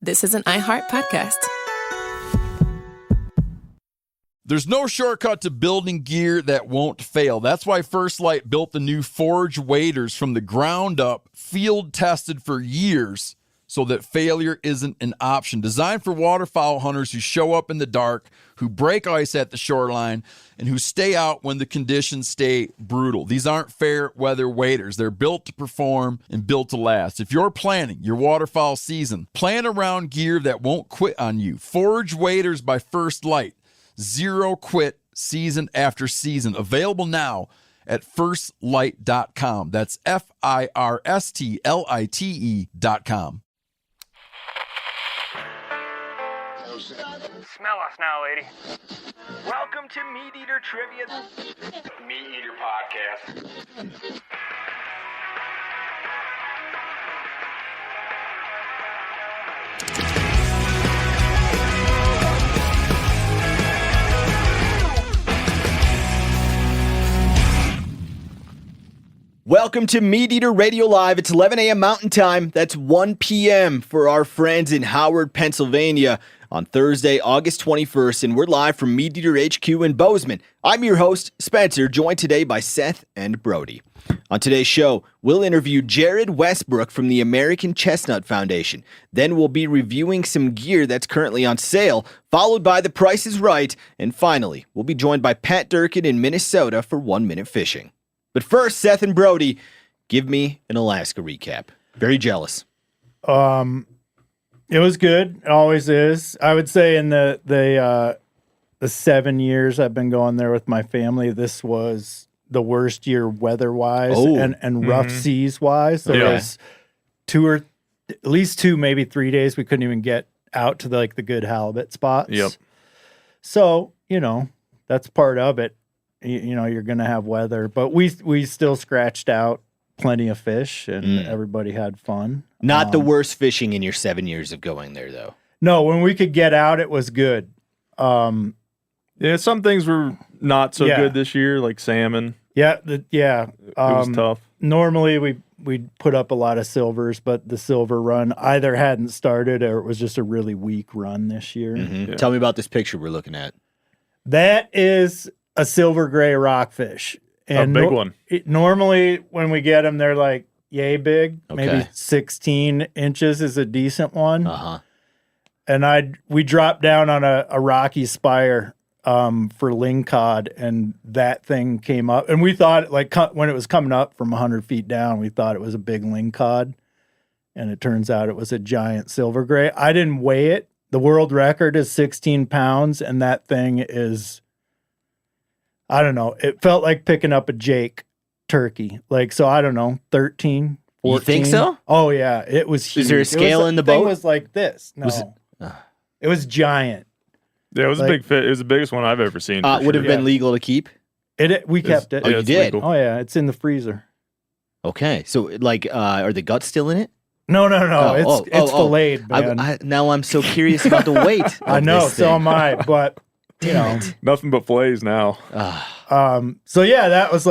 This is an iHeart podcast. There's no shortcut to building gear that won't fail. That's why First Lite built the new Forge waders from the ground up, field tested for years, so that failure isn't an option. Designed for waterfowl hunters who show up in the dark, who break ice at the shoreline, and who stay out when the conditions stay brutal. These aren't fair weather waders. They're built to perform and built to last. If you're planning your waterfowl season, plan around gear that won't quit on you. Forge waders by First Lite. Zero quit season after season. Available now at firstlite.com. That's FIRSTLITE.com. Smell us now, lady. Welcome to MeatEater Trivia. MeatEater Podcast. Welcome to MeatEater Radio Live. It's 11 a.m. Mountain Time. That's 1 p.m. for our friends in Howard, Pennsylvania on Thursday, August 21st, and we're live from MeatEater HQ in Bozeman. I'm your host, Spencer, joined today by Seth and Brody. On today's show, we'll interview Jared Westbrook from the American Chestnut Foundation. Then we'll be reviewing some gear that's currently on sale, followed by The Price is Right, and finally, we'll be joined by Pat Durkin in Minnesota for 1 Minute Fishing. But first, Seth and Brody, give me an Alaska recap. Very jealous. It was good. It always is. I would say in the 7 years I've been going there with my family, this was the worst year weather-wise and rough seas-wise. There was at least 2, maybe 3 days we couldn't even get out to the good halibut spots. Yep. So, that's part of it. You're going to have weather, but we still scratched out plenty of fish and everybody had fun. Not the worst fishing in your 7 years of going there, though. No, when we could get out, it was good. Some things were not so good this year, like salmon. It was tough. Normally we'd put up a lot of silvers, but the silver run either hadn't started or it was just a really weak run this year. Mm-hmm. Yeah. Tell me about this picture we're looking at. That is a silver gray rockfish. And a big one. Normally, when we get them, they're like yay big. Okay. Maybe 16 inches is a decent one. Uh-huh. And we dropped down on a rocky spire for lingcod, and that thing came up. And we thought, when it was coming up from 100 feet down, we thought it was a big lingcod. And it turns out it was a giant silver gray. I didn't weigh it. The world record is 16 pounds, and that thing is... I don't know. It felt like picking up a Jake turkey. So I don't know, 13, 14. You think so? Oh, yeah. It was huge. Is there a scale in the boat? It was like this. No. It was giant. Yeah, it was a big fish. It was the biggest one I've ever seen. Would have been legal to keep? We kept it. Oh, you did? Legal. Oh, yeah. It's in the freezer. Okay. So, are the guts still in it? No. It's filleted, man. Now I'm so curious about the weight. I know. So am I. But... Nothing but fillets now. That was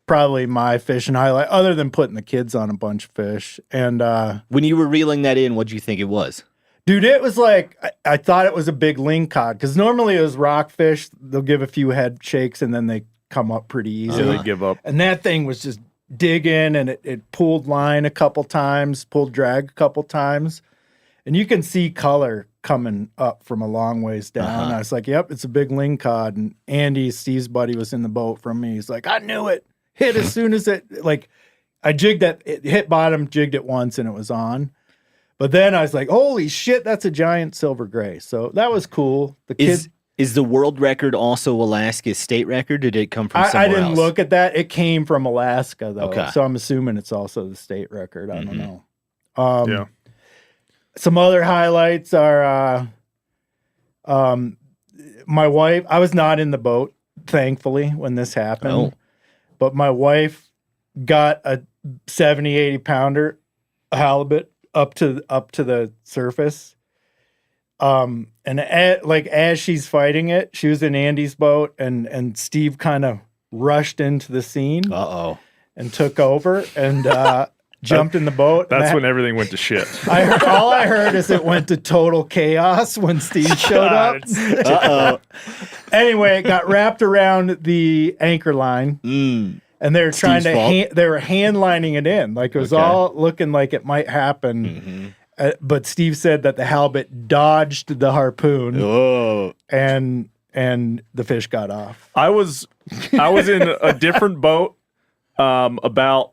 probably my fishing highlight, other than putting the kids on a bunch of fish. And when you were reeling that in, what'd you think it was? Dude, it was I thought it was a big lingcod, because normally it was rockfish. They'll give a few head shakes and then they come up pretty easily. They give up. And that thing was just digging, and it pulled line a couple times, pulled drag a couple times. And you can see color coming up from a long ways down. Uh-huh. I was like, yep, it's a big lingcod. And Andy, Steve's buddy, was in the boat from me. He's like, I knew it. Hit as soon as it, I jigged it hit bottom, jigged it once, and it was on. But then I was like, holy shit, that's a giant silver gray. So that was cool. Is the world record also Alaska's state record? Did it come from somewhere else? I didn't look at that. It came from Alaska, though. Okay. So I'm assuming it's also the state record. I don't know. Yeah. Some other highlights are my wife. I was not in the boat, thankfully, when this happened. Oh. But my wife got a 70, 80 pounder halibut up to the surface. And as she's fighting it, she was in Andy's boat, and Steve kind of rushed into the scene. Uh-oh. And took over. And jumped in the boat. That's when everything went to shit. All I heard is it went to total chaos when Steve showed up. Uh-oh. Anyway, it got wrapped around the anchor line. And they were trying Steve's to they were hand lining it in. Like it was all looking like it might happen. But Steve said that the halibut dodged the harpoon. Oh. And the fish got off. I was in a different boat about,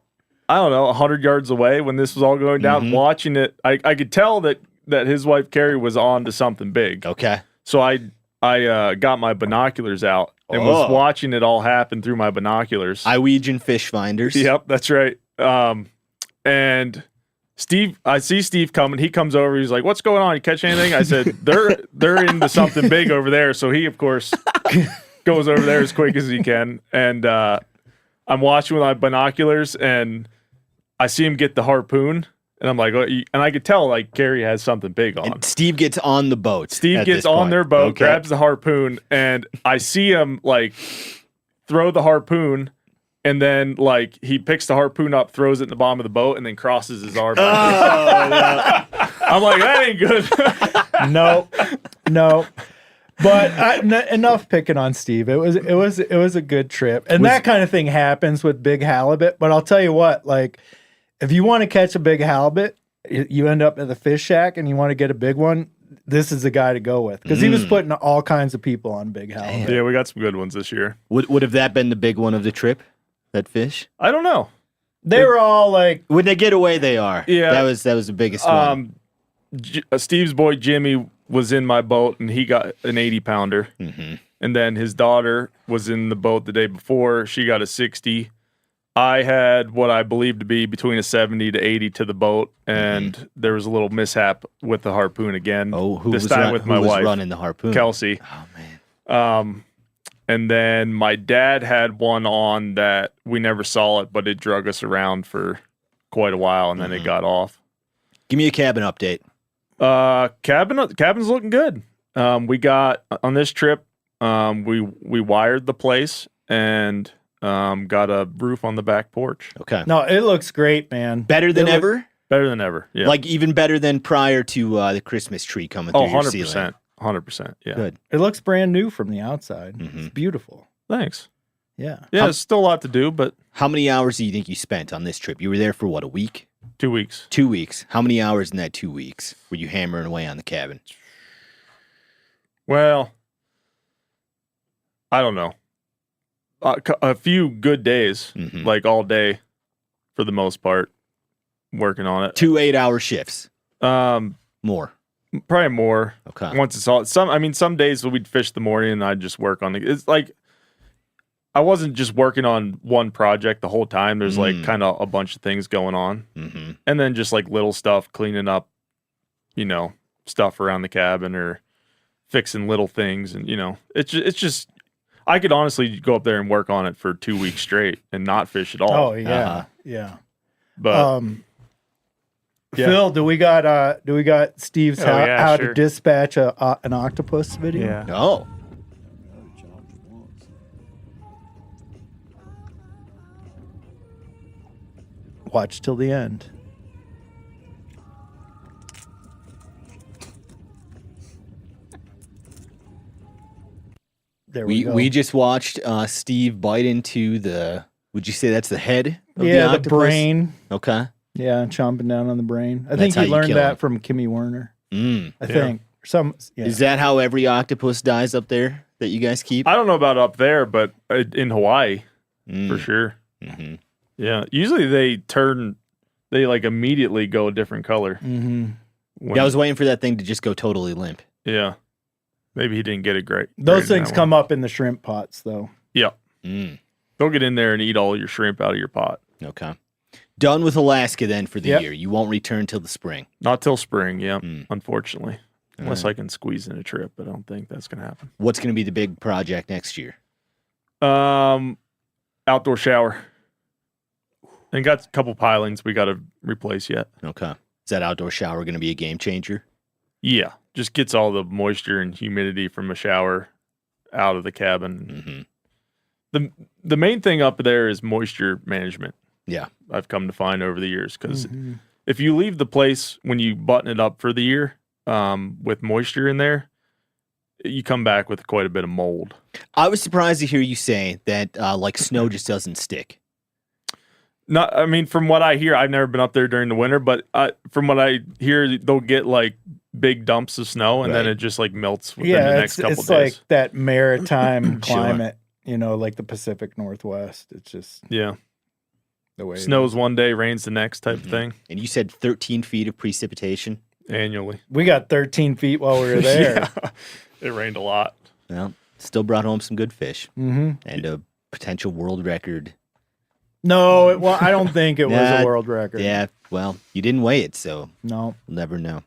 I don't know, 100 yards away when this was all going down, watching it. I could tell that his wife Carrie was on to something big. Okay. So I got my binoculars out and was watching it all happen through my binoculars. Iwegian fish finders. Yep, that's right. And Steve, I see Steve coming. He comes over. He's like, "What's going on? You catch anything?" I said, "They're into something big over there." So he, of course, goes over there as quick as he can. And I'm watching with my binoculars, and I see him get the harpoon. And I'm like, and I could tell like Carrie has something big on. And Steve gets on the boat. Steve gets on their boat, grabs the harpoon, and I see him like throw the harpoon, and then like he picks the harpoon up, throws it in the bottom of the boat, and then crosses his arm. I'm like, that ain't good. No. But enough picking on Steve. It was a good trip, and that kind of thing happens with big halibut. But I'll tell you what, like. If you want to catch a big halibut, you end up at the fish shack and you want to get a big one, this is the guy to go with. Because he was putting all kinds of people on big halibut. Yeah, we got some good ones this year. Would have that been the big one of the trip? That fish? I don't know. They were all like... When they get away, they are. Yeah. That was the biggest one. Steve's boy Jimmy was in my boat and he got an 80-pounder. And then his daughter was in the boat the day before. She got a 60. I had what I believe to be between a 70 to 80 to the boat, and there was a little mishap with the harpoon again. Oh, who this was time with my wife running the harpoon? Kelsey. Oh man. And then my dad had one on that we never saw it, but it drug us around for quite a while, and then it got off. Give me a cabin update. Cabin's looking good. We got on this trip. We wired the place and. Got a roof on the back porch. Okay. No, it looks great, man. Better than ever? Better than ever. Yeah. Like even better than prior to the Christmas tree coming through your ceiling. 100%. Yeah. Good. It looks brand new from the outside. It's beautiful. Thanks. Yeah. Yeah, there's still a lot to do, but... How many hours do you think you spent on this trip? You were there for what, a week? 2 weeks. 2 weeks. How many hours in that 2 weeks were you hammering away on the cabin? Well, I don't know. A few good days, like all day, for the most part, working on it. 2 8-hour shifts. More. Probably more. Okay. Once it's all some days we'd fish the morning and I'd just work on it's like I wasn't just working on one project the whole time. There's like kind of a bunch of things going on, and then just like little stuff, cleaning up, stuff around the cabin or fixing little things, and it's just. I could honestly go up there and work on it for 2 weeks straight and not fish at all. Oh yeah, yeah. But Phil, do we got Steve's how sure. to dispatch an octopus video? Yeah. Oh. Watch till the end. There we go. We just watched Steve bite into would you say that's the head of the the octopus? brain. Okay. Yeah, chomping down on the brain. I That's think how he you learned kill that him. from Kimmy Werner. Mm. I think. Is that how every octopus dies up there that you guys keep? I don't know about up there, but in Hawaii, for sure. Mm-hmm. Yeah. Usually they like immediately go a different color. Yeah, I was waiting for that thing to just go totally limp. Yeah. Maybe he didn't get it great. Those things come up in the shrimp pots, though. Yeah. Mm. They'll get in there and eat all your shrimp out of your pot. Okay. Done with Alaska then for the year. You won't return till the spring. Not till spring, yeah, unfortunately. Unless I can squeeze in a trip, but I don't think that's going to happen. What's going to be the big project next year? Outdoor shower. And got a couple pilings we got to replace yet. Okay. Is that outdoor shower going to be a game changer? Yeah. Just gets all the moisture and humidity from a shower out of the cabin. The main thing up there is moisture management. Yeah. I've come to find over the years, because if you leave the place when you button it up for the year with moisture in there, you come back with quite a bit of mold. I was surprised to hear you say that like snow just doesn't stick. Not, I mean, from what I hear, I've never been up there during the winter, but from what I hear, they'll get like big dumps of snow, and then it just like melts within the next couple it's days. like that maritime climate, like the Pacific Northwest. It's just the way snows one day, rains the next type of thing. And you said 13 feet of precipitation Annually. We got 13 feet while we were there. It rained a lot. Well, still brought home some good fish and a potential world record. No, well, I don't think it was a world record. Yeah, well, you didn't weigh it, so no, we'll never know.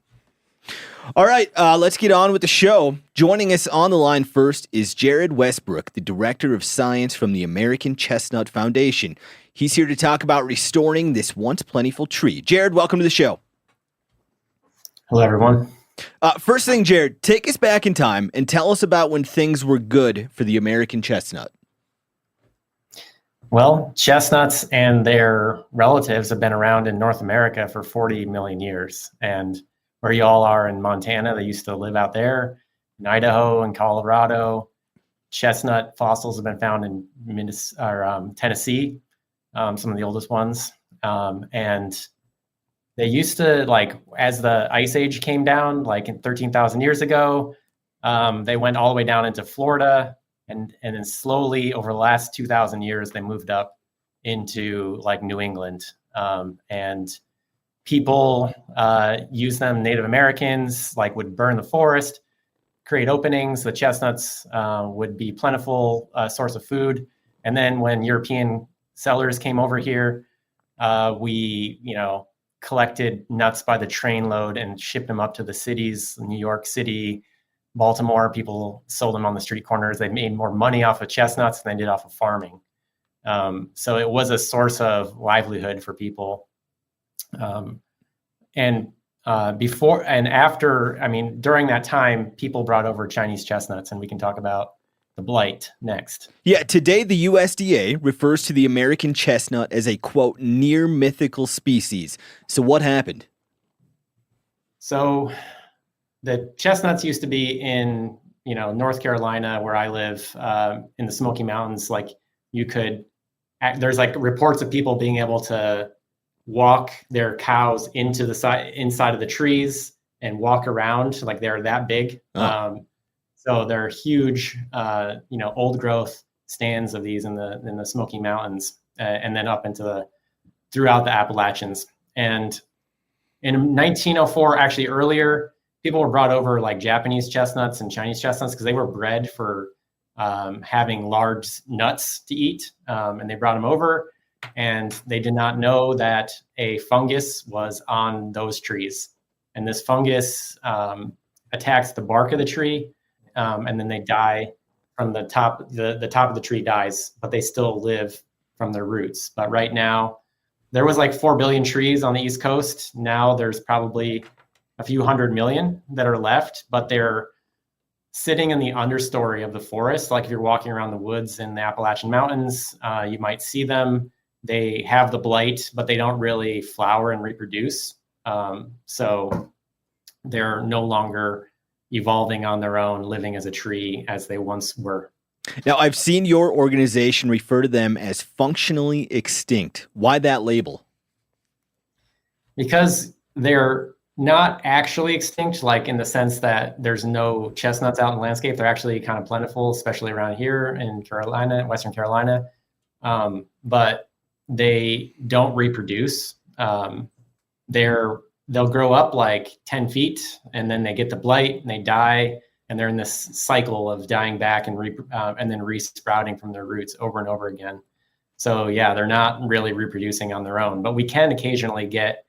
All right, let's get on with the show. Joining us on the line first is Jared Westbrook, the Director of Science from the American Chestnut Foundation. He's here to talk about restoring this once plentiful tree. Jared, welcome to the show. Hello, everyone. First thing, Jared, take us back in time and tell us about when things were good for the American chestnut. Well, chestnuts and their relatives have been around in North America for 40 million years. And where you all are in Montana, they used to live out there. In Idaho and Colorado, chestnut fossils have been found in Tennessee, some of the oldest ones. And they used to, like, as the Ice Age came down, like in 13,000 years ago, they went all the way down into Florida. And then slowly over the last 2,000 years, they moved up into like New England. And people use them, Native Americans, like would burn the forest, create openings. The chestnuts would be plentiful source of food. And then when European settlers came over here, we, collected nuts by the trainload and shipped them up to the cities, New York City, Baltimore. People sold them on the street corners. They made more money off of chestnuts than they did off of farming. So it was a source of livelihood for people. Before and after, during that time, people brought over Chinese chestnuts, and we can talk about the blight next. Yeah, today the USDA refers to the American chestnut as a, quote, near mythical species. So what happened? So the chestnuts used to be in, North Carolina, where I live, in the Smoky Mountains. Like there's like reports of people being able to walk their cows into the inside of the trees and walk around, like they're that big. So they're huge, old growth stands of these in the Smoky Mountains, and then up throughout the Appalachians. And in 1904, actually earlier, people were brought over like Japanese chestnuts and Chinese chestnuts because they were bred for having large nuts to eat. And they brought them over, and they did not know that a fungus was on those trees. And this fungus attacks the bark of the tree, and then they die from the top. The top of the tree dies, but they still live from their roots. But right now, there was like 4 billion trees on the East Coast. Now there's probably a few 100 million that are left, but they're sitting in the understory of the forest. Like if you're walking around the woods in the Appalachian Mountains, you might see them. They have the blight, but they don't really flower and reproduce. So they're no longer evolving on their own, living as a tree as they once were. Now, I've seen your organization refer to them as functionally extinct. Why that label? Because they're not actually extinct, like in the sense that there's no chestnuts out in the landscape. They're actually kind of plentiful, especially around here in Western Carolina. But they don't reproduce. They'll grow up like 10 feet, and then they get the blight and they die. And they're in this cycle of dying back and then re-sprouting from their roots over and over again. So yeah, they're not really reproducing on their own, but we can occasionally get,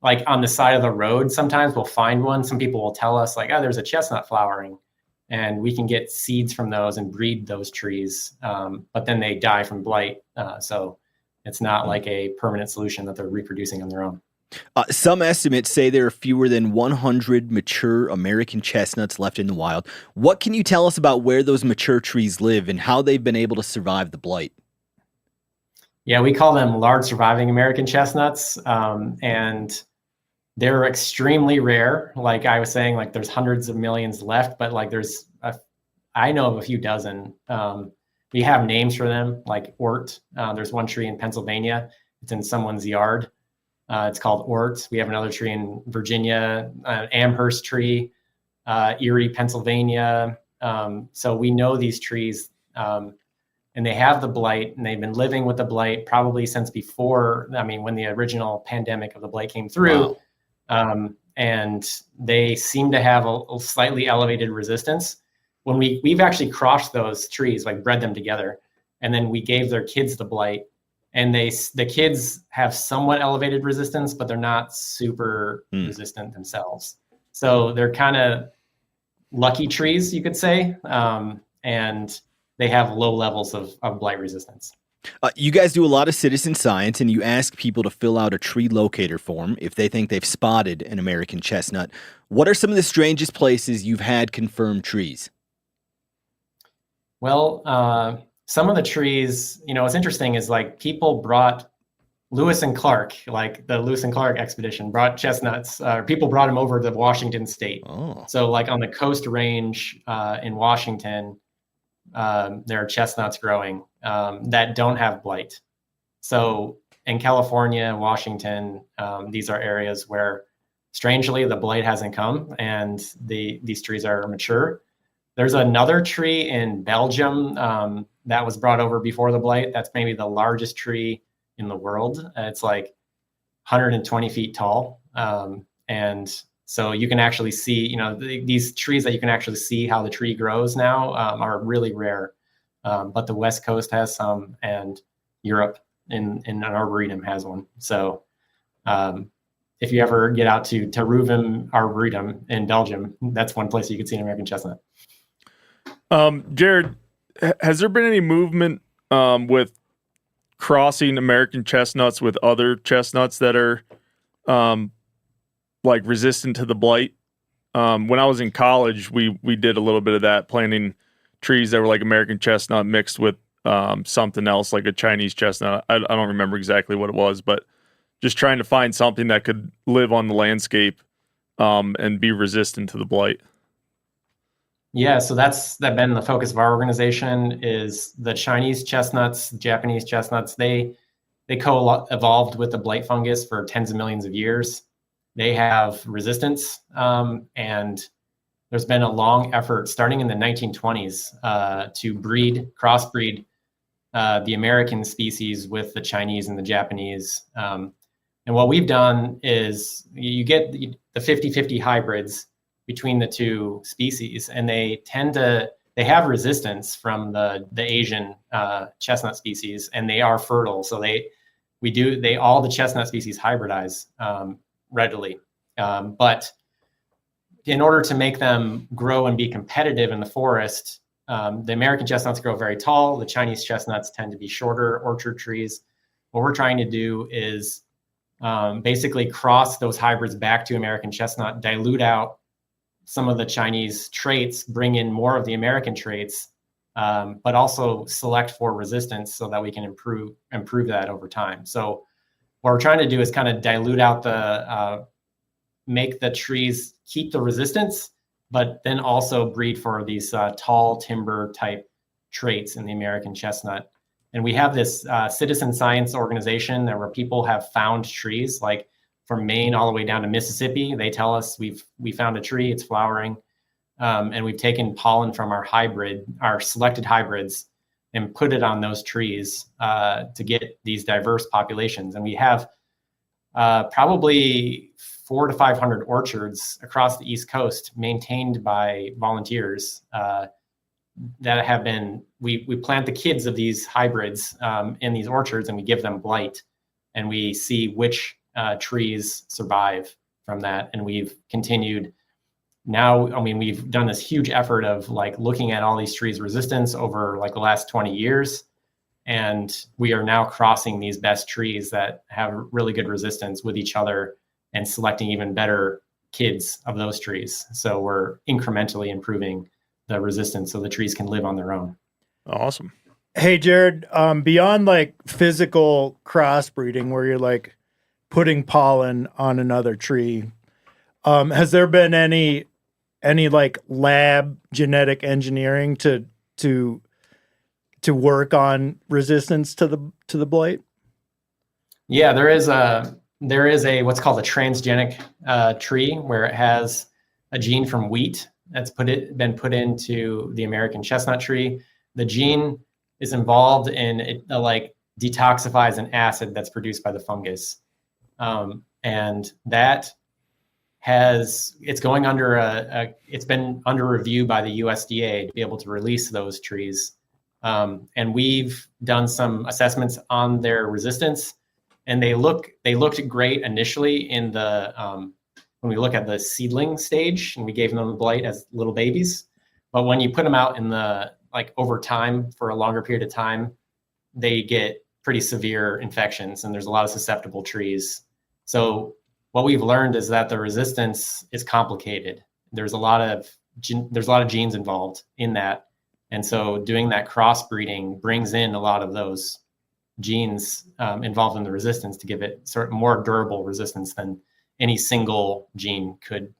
like on the side of the road, sometimes we'll find one. Some people will tell us like, oh, there's a chestnut flowering, and we can get seeds from those and breed those trees. But then they die from blight. So it's not like a permanent solution that they're reproducing on their own. Some estimates say there are fewer than 100 mature American chestnuts left in the wild. What can you tell us about where those mature trees live and how they've been able to survive the blight? Yeah, we call them large surviving American chestnuts, and they're extremely rare. Like I was saying, like there's hundreds of millions left, but like I know of a few dozen. We have names for them, like Ort. There's one tree in Pennsylvania. It's in someone's yard. It's called Ort. We have another tree in Virginia, Amherst tree, Erie, Pennsylvania. So we know these trees, and they have the blight, and they've been living with the blight probably since before. I mean, when the original pandemic of the blight came through. Wow. And they seem to have a slightly elevated resistance. When we've actually crossed those trees, like bred them together, and then we gave their kids the blight, and the kids have somewhat elevated resistance, but they're not super resistant themselves. So they're kind of lucky trees, you could say, and they have low levels of blight resistance. You guys do a lot of citizen science, and you ask people to fill out a tree locator form if they think they've spotted an American chestnut. What are some of the strangest places you've had confirmed trees? Well, some of the trees, what's interesting is like people brought Lewis and Clark, like the Lewis and Clark expedition brought chestnuts. People brought them over to Washington State. Oh. So like on the Coast Range in Washington, there are chestnuts growing that don't have blight. So in California, Washington, these are areas where strangely the blight hasn't come and these trees are mature. There's another tree in Belgium that was brought over before the blight. That's maybe the largest tree in the world. It's like 120 feet tall. And so you can actually see, these trees that you can actually see how the tree grows now are really rare. But the West Coast has some, and Europe in an arboretum has one. So if you ever get out to Reuven Arboretum in Belgium, that's one place you can see an American chestnut. Jared, has there been any movement with crossing American chestnuts with other chestnuts that are like resistant to the blight? When I was in college, we did a little bit of that, planting trees that were like American chestnut mixed with something else, like a Chinese chestnut. I don't remember exactly what it was, but just trying to find something that could live on the landscape and be resistant to the blight. Yeah, so that's been the focus of our organization is the Chinese chestnuts, Japanese chestnuts. They co-evolved with the blight fungus for tens of millions of years. They have resistance, and there's been a long effort starting in the 1920s to crossbreed the American species with the Chinese and the Japanese. And what we've done is you get the 50-50 hybrids between the two species, and they have resistance from the Asian chestnut species, and they are fertile. So all the chestnut species hybridize readily. But in order to make them grow and be competitive in the forest, the American chestnuts grow very tall. The Chinese chestnuts tend to be shorter orchard trees. What we're trying to do is basically cross those hybrids back to American chestnut, dilute out some of the Chinese traits, bring in more of the American traits, but also select for resistance so that we can improve that over time. So what we're trying to do is kind of dilute out make the trees keep the resistance, but then also breed for these tall timber type traits in the American chestnut. And we have this citizen science organization where people have found trees, like from Maine all the way down to Mississippi. They tell us we found a tree, it's flowering, and we've taken pollen from our selected hybrids, and put it on those trees to get these diverse populations. And we have probably 400 to 500 orchards across the East Coast maintained by volunteers that have been. We plant the kids of these hybrids in these orchards, and we give them blight, and we see which trees survive from that. And we've continued now. I mean, we've done this huge effort of like looking at all these trees' resistance over like the last 20 years. And we are now crossing these best trees that have really good resistance with each other and selecting even better kids of those trees. So we're incrementally improving the resistance so the trees can live on their own. Awesome. Hey, Jared, beyond like physical crossbreeding where you're like putting pollen on another tree, has there been any like lab genetic engineering to work on resistance to the blight? Yeah, there is a what's called a transgenic tree where it has a gene from wheat that's been put into the American chestnut tree. The gene is involved in it, like detoxifies an acid that's produced by the fungus, and that it's going under it's been under review by the USDA to be able to release those trees, and we've done some assessments on their resistance, and they looked great initially in the when we look at the seedling stage, and we gave them the blight as little babies, but when you put them out in the like over time for a longer period of time, they get pretty severe infections, and there's a lot of susceptible trees. So what we've learned is that the resistance is complicated. There's a lot of genes involved in that, and so doing that crossbreeding brings in a lot of those genes involved in the resistance to give it sort of more durable resistance than any single gene could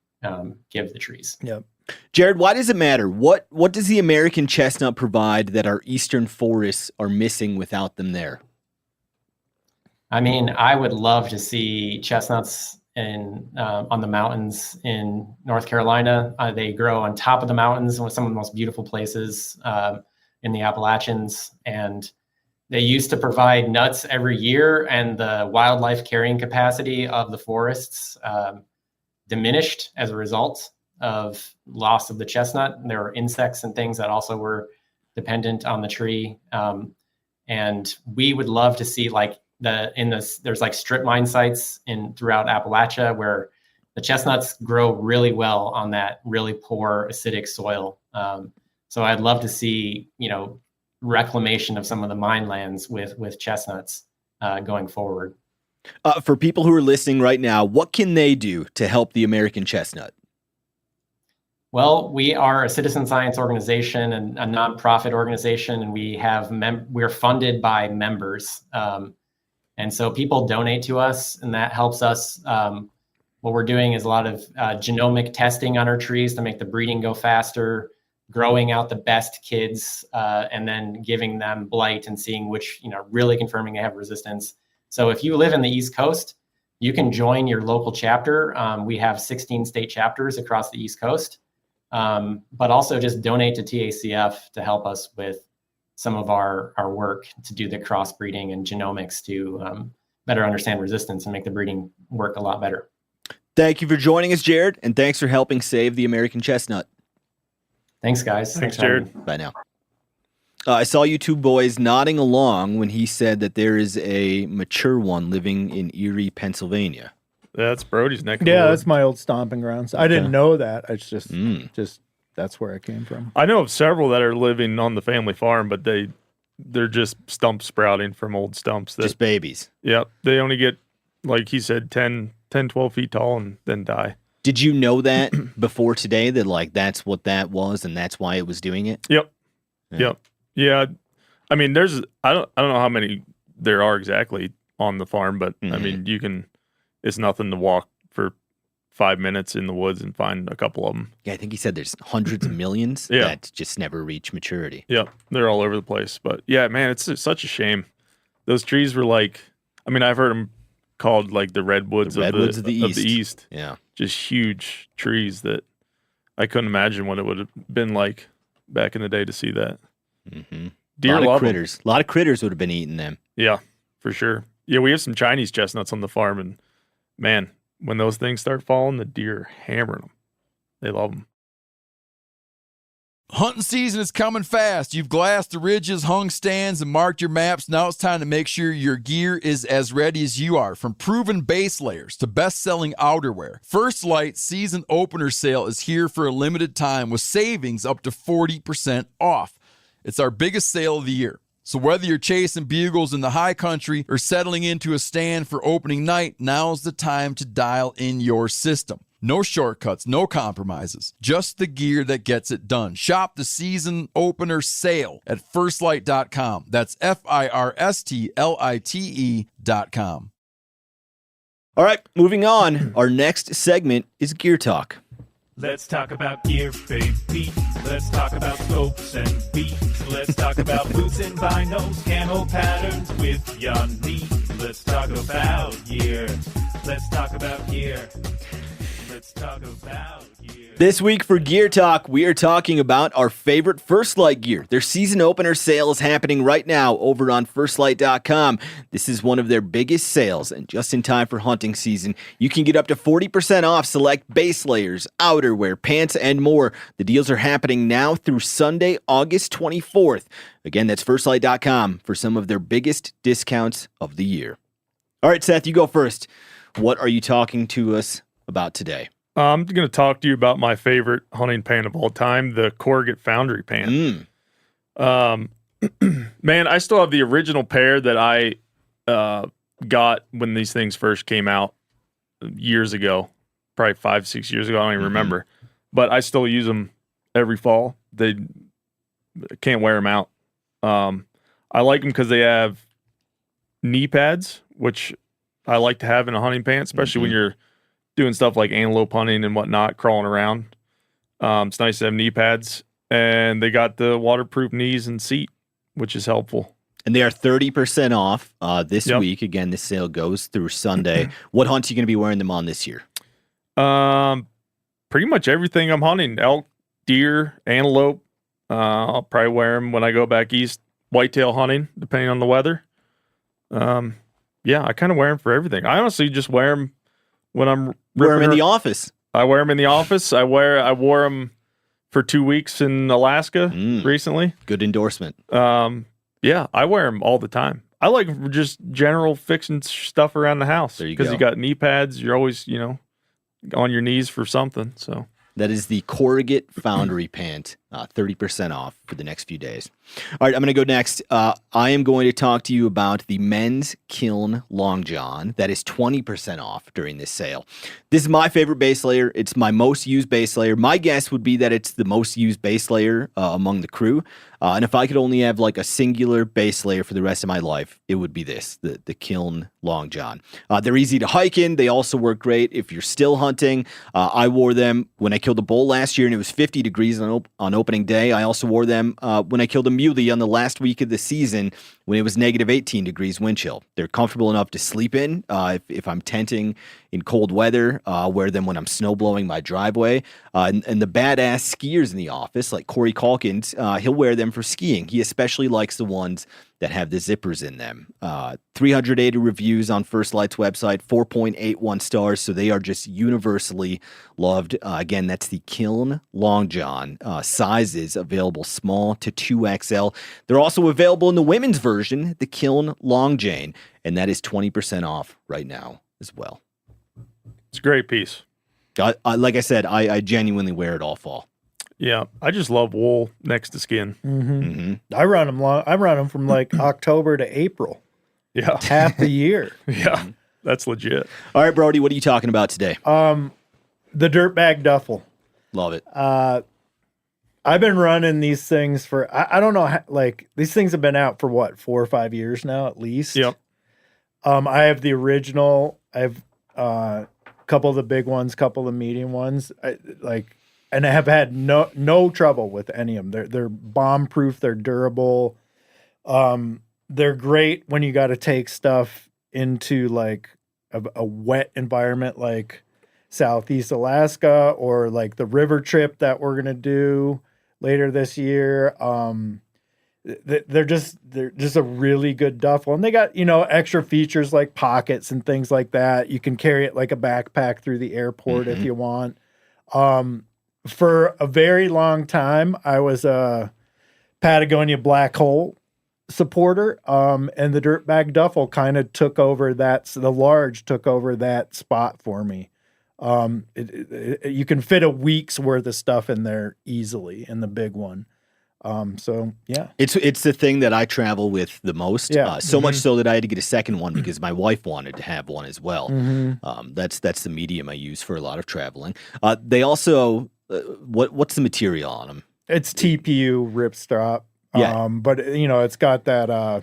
give the trees. Yep. Jared, why does it matter? What does the American chestnut provide that our eastern forests are missing without them there? I mean, I would love to see chestnuts on the mountains in North Carolina. They grow on top of the mountains in some of the most beautiful places in the Appalachians, and they used to provide nuts every year, and the wildlife carrying capacity of the forests diminished as a result of loss of the chestnut. There were insects and things that also were dependent on the tree. And we would love to see like there's like strip mine sites throughout Appalachia where the chestnuts grow really well on that really poor acidic soil. So I'd love to see, reclamation of some of the mine lands with chestnuts going forward. For people who are listening right now, what can they do to help the American chestnut? Well, we are a citizen science organization and a nonprofit organization, and we're funded by members. And so people donate to us, and that helps us. What we're doing is a lot of genomic testing on our trees to make the breeding go faster, growing out the best kids, and then giving them blight and seeing which, really confirming they have resistance. So if you live in the East Coast, you can join your local chapter. We have 16 state chapters across the East Coast. But also just donate to TACF to help us with some of our work to do the crossbreeding and genomics to better understand resistance and make the breeding work a lot better. Thank you for joining us, Jared, and thanks for helping save the American chestnut. Thanks, guys. Thanks, Jared. Bye now. I saw you two boys nodding along when he said that there is a mature one living in Erie, Pennsylvania. That's Brody's neck of the Yeah, woods. that's my old stomping grounds. I didn't know that. It's just that's where I came from. I know of several that are living on the family farm, but they're just stump sprouting from old stumps. Just babies. Yep. They only get, like he said, 10, 12 feet tall and then die. Did you know that before today, that like that's what that was and that's why it was doing it? Yep. Yeah. Yep. Yeah. I mean, I don't know how many there are exactly on the farm, but I mean, it's nothing to walk for 5 minutes in the woods and find a couple of them. Yeah, I think he said there's hundreds of millions that just never reach maturity. Yeah, they're all over the place. But yeah, man, it's such a shame. Those trees were like, I mean, I've heard them called like the redwoods, of the East. Yeah, just huge trees that I couldn't imagine what it would have been like back in the day to see that. Mm-hmm. Deer love critters. A lot of critters would have been eating them. Yeah, for sure. Yeah, we have some Chinese chestnuts on the farm, and man, when those things start falling, the deer are hammering them. They love them. Hunting season is coming fast. You've glassed the ridges, hung stands, and marked your maps. Now it's time to make sure your gear is as ready as you are. From proven base layers to best-selling outerwear, First Lite season opener sale is here for a limited time with savings up to 40% off. It's our biggest sale of the year. So whether you're chasing bugles in the high country or settling into a stand for opening night, now's the time to dial in your system. No shortcuts, no compromises. Just the gear that gets it done. Shop the season opener sale at firstlite.com. That's FIRSTLITE.com. All right, moving on. Our next segment is Gear Talk. Let's talk about gear, baby. Let's talk about scopes and beats. Let's talk about boots and binos, camo patterns with your knee. Let's talk about gear. Let's talk about gear. Let's talk about gear. This week for Gear Talk, we are talking about our favorite First Lite gear. Their season opener sale is happening right now over on firstlite.com. This is one of their biggest sales, and just in time for hunting season, you can get up to 40% off select base layers, outerwear, pants, and more. The deals are happening now through Sunday, August 24th. Again, that's firstlite.com for some of their biggest discounts of the year. All right, Seth, you go first. What are you talking to us about today? I'm going to talk to you about my favorite hunting pant of all time, the Corrugate Foundry pant. Man, I still have the original pair that I got when these things first came out years ago, probably 5-6 years ago. I don't even remember, but I still use them every fall. They can't wear them out. I like them because they have knee pads, which I like to have in a hunting pant, especially when you're doing stuff like antelope hunting and whatnot, crawling around. It's nice to have knee pads, and they got the waterproof knees and seat, which is helpful. And they are 30% off this week. Again, this sale goes through Sunday. What hunts are you going to be wearing them on this year? Pretty much everything I'm hunting. Elk, deer, antelope. I'll probably wear them when I go back east, whitetail hunting, depending on the weather. Yeah, I kind of wear them for everything. I honestly just wear them when I'm wear them in the office. I wear them in the office. I wore them for 2 weeks in Alaska recently. Good endorsement. Yeah, I wear them all the time. I like just general fixing stuff around the house. There you go. Because you got knee pads. You're always, on your knees for something. So that is the Corrugate Foundry pant, 30% off for the next few days. All right, I'm going to go next. I am going to talk to you about the men's Kiln Long John. That is 20% off during this sale. This is my favorite base layer. It's my most used base layer. My guess would be that it's the most used base layer among the crew. And if I could only have like a singular base layer for the rest of my life, it would be this, the Kiln Long John. They're easy to hike in. They also work great if you're still hunting. I wore them when I killed a bull last year and it was 50 degrees on opening day. I also wore them when I killed a muley on the last week of the season when it was negative 18 degrees wind chill. They're comfortable enough to sleep in if I'm tenting in cold weather. I'll wear them when I'm snow blowing my driveway. And the badass skiers in the office, like Corey Calkins, he'll wear them for skiing. He especially likes the ones that have the zippers in them. 380 reviews on First Lite's website, 4.81 stars, so they are just universally loved. Again, that's the Kiln Long John. Sizes available small to 2XL. They're also available in the women's version, the Kiln Long Jane, and that is 20% off right now as well. it's a great piece. Like I said, I genuinely wear it all fall. Yeah, I just love wool next to skin. I run them long. I run them from like October to April. Yeah, half the year. Yeah, that's legit. All right, Brody, what are you talking about today? The dirtbag duffel. Love it. I've been running these things for I don't know how, like these things have been out for what 4 or 5 years now at least. Yep. I have the original. I have a couple of the big ones, couple of the medium ones. And I have had no trouble with any of them. They're bomb proof. They're durable. They're great when you got to take stuff into like a wet environment like Southeast Alaska or like the river trip that we're gonna do later this year. They're just a really good duffel, and they got extra features like pockets and things like that. You can carry it like a backpack through the airport if you want. For a very long time, I was a Patagonia Black Hole supporter, and the dirtbag duffel kind of took over that. So the large took over that spot for me. You can fit a week's worth of stuff in there easily in the big one. So yeah, It's the thing that I travel with the most. Yeah. So much so that I had to get a second one because my wife wanted to have one as well. That's the medium I use for a lot of traveling. They also what's the material on them? it's TPU ripstrop. Yeah. But it's got that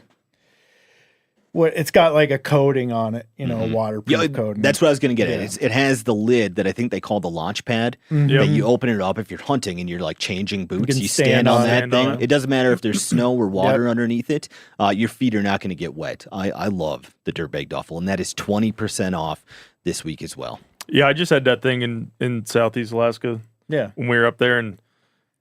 it's got like a coating on it, a waterproof coating. That's what I was going to get Yeah. at. It has the lid that I think they call the launch pad. That you open it up if you're hunting and you're like changing boots. can You stand stand on on that it. thing. It doesn't matter if there's snow or water underneath it. Your feet are not going to get wet. I love the Dirtbag Duffel, and that is 20% off this week as well. Yeah, I just had that thing in Southeast Alaska Yeah. when we were up there, and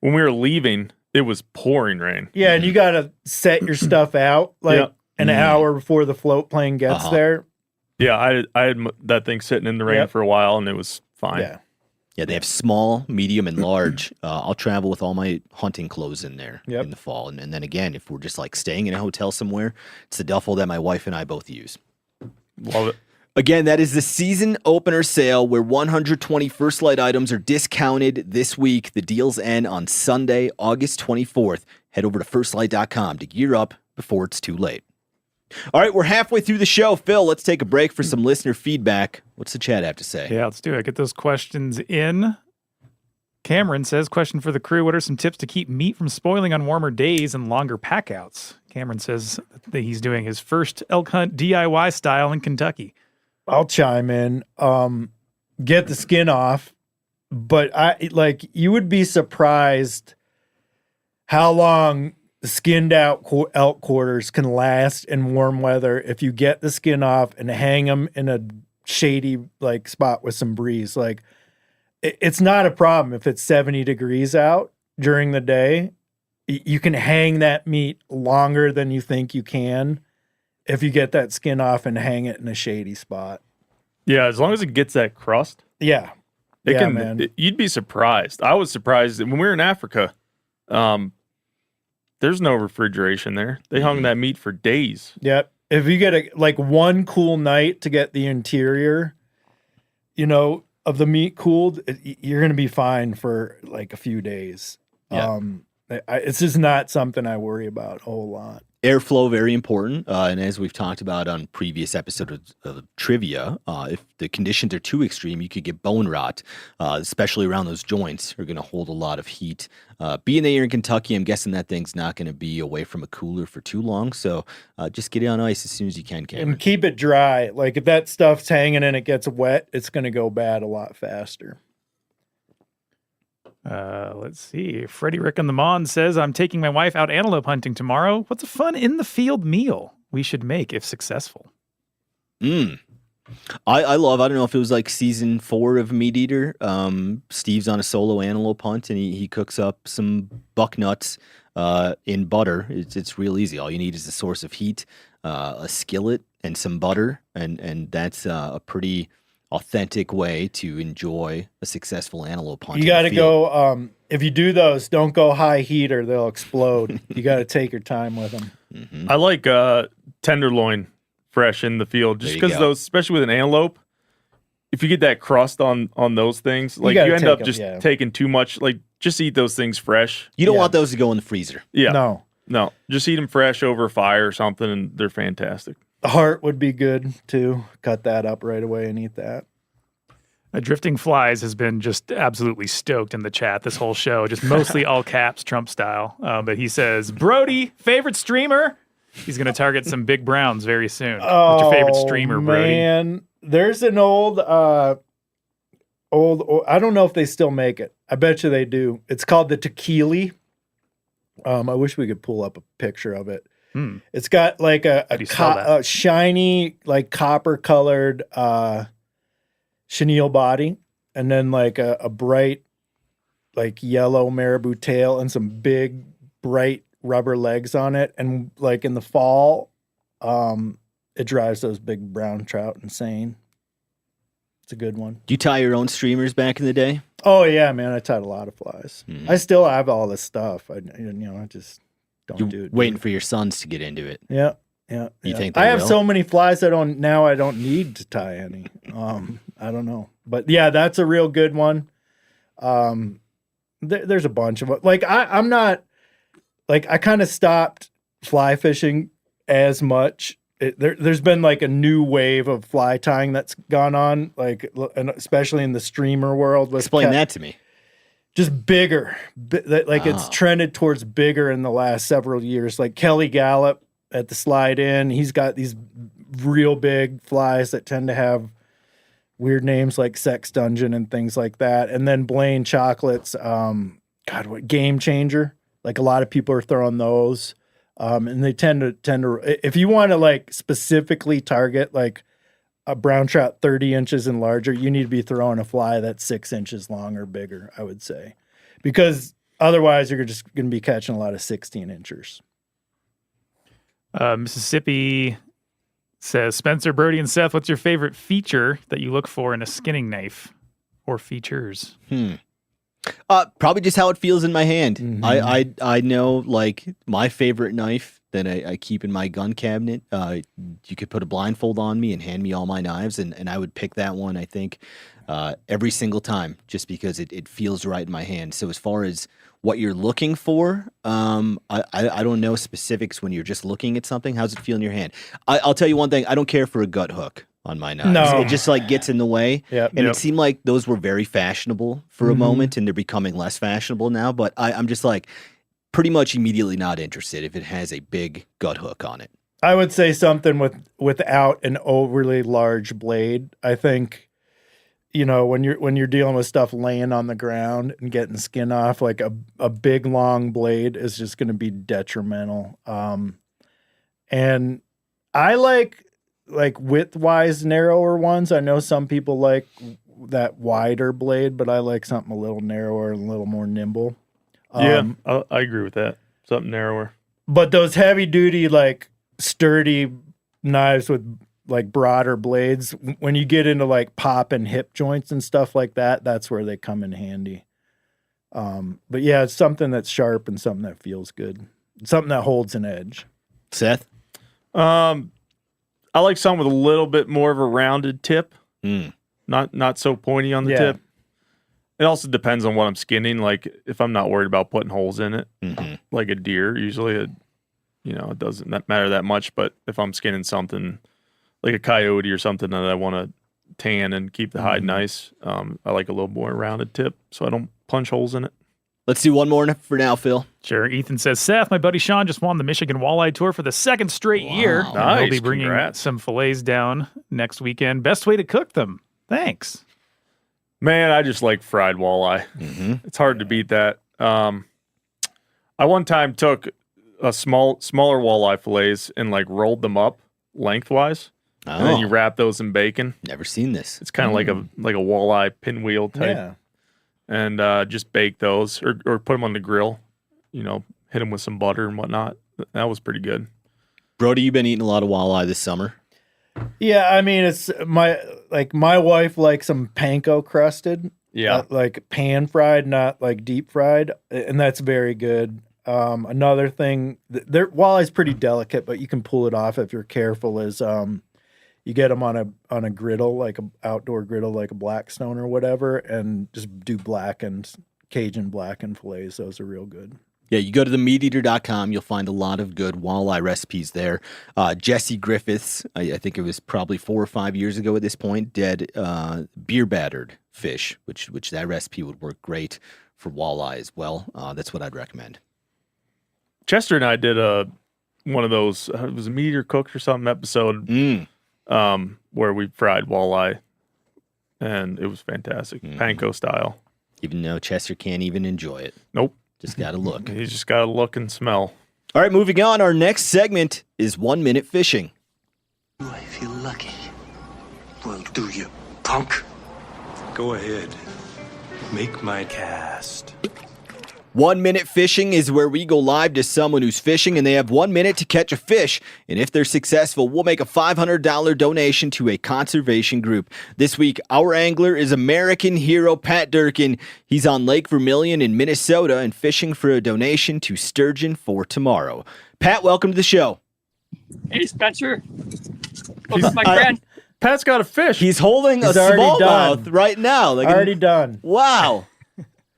when we were leaving, it was pouring rain. Yeah, and you got to set your stuff out like an hour before the float plane gets there. Yeah, I had that thing sitting in the rain for a while, and it was fine. Yeah. Yeah, they have small, medium, and large. I'll travel with all my hunting clothes in there in the fall. And then again, if we're just like staying in a hotel somewhere, it's the duffel that my wife and I both use. Love it. Again, that is the season opener sale where 120 First Lite items are discounted this week. The deals end on Sunday, August 24th. Head over to firstlite.com to gear up before it's too late. All right, we're halfway through the show. Phil, let's take a break for some listener feedback. What's the chat have to say? Yeah, let's do it. Get those questions in. Cameron says, question for the crew. What are some tips to keep meat from spoiling on warmer days and longer packouts? Cameron says that he's doing his first elk hunt DIY style in Kentucky. I'll chime in. Get the skin off, but you would be surprised how long the skinned out elk quarters can last in warm weather if you get the skin off and hang them in a shady spot with some breeze. It's not a problem if it's 70 degrees out during the day. You can hang that meat longer than you think you can if you get that skin off and hang it in a shady spot. Yeah, as long as it gets that crust. Yeah. Man. You'd be surprised. I was surprised when we were in Africa. There's no refrigeration there. They hung that meat for days. Yep. If you get one cool night to get the interior, of the meat cooled, you're going to be fine for a few days. Yeah. It's just not something I worry about a whole lot. Airflow, very important. And as we've talked about on previous episodes of trivia, if the conditions are too extreme, you could get bone rot, especially around those joints are going to hold a lot of heat. Being that you're in Kentucky, I'm guessing that thing's not going to be away from a cooler for too long. So just get it on ice as soon as you can, Cameron. And keep it dry. If that stuff's hanging and it gets wet, it's going to go bad a lot faster. Let's see. Freddie Rick on the Mon says, I'm taking my wife out antelope hunting tomorrow. What's a fun in-the-field meal we should make if successful? I don't know if it was season 4 of MeatEater. Steve's on a solo antelope hunt, and he cooks up some buck nuts in butter. It's real easy. All you need is a source of heat, a skillet, and some butter, and that's a pretty authentic way to enjoy a successful antelope hunt. You got to go, if you do those, don't go high heat or they'll explode. You got to take your time with them. Mm-hmm. I like tenderloin fresh in the field just because those, especially with an antelope, if you get that crust on those things, you end up taking too much. Just eat those things fresh. You don't want those to go in the freezer. Yeah. No. Just eat them fresh over a fire or something, and they're fantastic. The heart would be good too. Cut that up right away and eat that. Drifting Flies has been just absolutely stoked in the chat this whole show, just mostly all caps, Trump style. But he says, Brody, favorite streamer? He's going to target some big browns very soon. What's your favorite streamer, Brody? Man, there's an old, I don't know if they still make it. I bet you they do. It's called the Tequila. I wish we could pull up a picture of it. It's got a shiny, copper colored chenille body, and then a bright, yellow marabou tail and some big, bright rubber legs on it. And in the fall, it drives those big brown trout insane. It's a good one. Do you tie your own streamers back in the day? Oh yeah, man. I tied a lot of flies. I still have all this stuff. I just don't do it. Waiting for your sons to get into it. Yeah. You think I have will? so many flies I don't need to tie any. I don't know. But yeah, that's a real good one. There's a bunch of them. I'm not like I kind of stopped fly fishing as much. There's been like a new wave of fly tying that's gone on, like, and especially in the streamer world. Explain that to me. Just bigger, it's trended towards bigger in the last several years. Like Kelly Gallup at the Slide In, he's got these real big flies that tend to have weird names like Sex Dungeon and things like that. And then Blaine Chocolate's, what Game Changer? Like a lot of people are throwing those. And they tend to, if you want to like specifically target like a brown trout 30 inches and larger, you need to be throwing a fly that's 6 inches long or bigger, I would say, because otherwise you're just going to be catching a lot of 16 inchers. Mississippi says, Spencer, Brody, and Seth, what's your favorite feature that you look for in a skinning knife or features? Probably just how it feels in my hand. Mm-hmm. I know, like, my favorite knife that I keep in my gun cabinet. You could put a blindfold on me and hand me all my knives, and I would pick that one, I think, every single time, just because it feels right in my hand. So as far as what you're looking for, I don't know specifics when you're just looking at something. How's it feel in your hand? I'll tell you one thing. I don't care for a gut hook on my knives. No. It just like gets in the way. Yep. It seemed like those were very fashionable for a moment, and they're becoming less fashionable now. But I'm just like pretty much immediately not interested if it has a big gut hook on it. I would say something without an overly large blade. I think, when you're dealing with stuff laying on the ground and getting skin off, like a big long blade is just going to be detrimental. And I like width-wise narrower ones. I know some people like that wider blade, but I like something a little narrower and a little more nimble. I agree with that. Something narrower. But those heavy-duty, like, sturdy knives with, like, broader blades, when you get into, like, pop and hip joints and stuff like that, that's where they come in handy. But, yeah, it's something that's sharp and something that feels good. Something that holds an edge. Seth? I like something with a little bit more of a rounded tip, not so pointy on the tip. It also depends on what I'm skinning. Like if I'm not worried about putting holes in it, like a deer, usually it doesn't matter that much. But if I'm skinning something like a coyote or something that I want to tan and keep the hide nice, I like a little more rounded tip so I don't punch holes in it. Let's do one more for now, Phil. Sure. Ethan says, Seth, my buddy Sean just won the Michigan Walleye Tour for the second straight year. Nice. He'll be bringing some fillets down next weekend. Best way to cook them. Thanks. Man, I just like fried walleye. It's hard to beat that. I one time took a smaller walleye fillets and like rolled them up lengthwise. And then you wrap those in bacon. Never seen this. It's kind of like a walleye pinwheel type. Yeah. And just bake those or put them on the grill, hit them with some butter and whatnot. That was pretty good. Brody, you've been eating a lot of walleye this summer. Yeah, I mean, it's my wife likes them panko crusted. Yeah. Like pan fried, not like deep fried. And that's very good. Another thing, walleye's pretty delicate, but you can pull it off if you're careful, is you get them on a griddle, like an outdoor griddle, like a Blackstone or whatever, and just do Cajun blackened fillets. Those are real good. Yeah, you go to the MeatEater.com, you'll find a lot of good walleye recipes there. Jesse Griffiths, I think it was probably 4 or 5 years ago at this point, did beer battered fish, which that recipe would work great for walleye as well. That's what I'd recommend. Chester and I did one of those, it was a MeatEater Cooked or something episode. Where we fried walleye, and it was fantastic, panko style. Even though Chester can't even enjoy it. Nope. Just got to look. He's just got to look and smell. All right, moving on. Our next segment is 1 Minute Fishing. I feel lucky. Well, do you, punk? Go ahead. Make my cast. 1 Minute Fishing is where we go live to someone who's fishing and they have 1 minute to catch a fish. And if they're successful, we'll make a $500 donation to a conservation group. This week, our angler is American hero Pat Durkin. He's on Lake Vermilion in Minnesota and fishing for a donation to Sturgeon for Tomorrow. Pat, welcome to the show. Hey, Spencer. Look, my friend. Pat's got a fish. He's holding a smallmouth right now. Already done. Wow.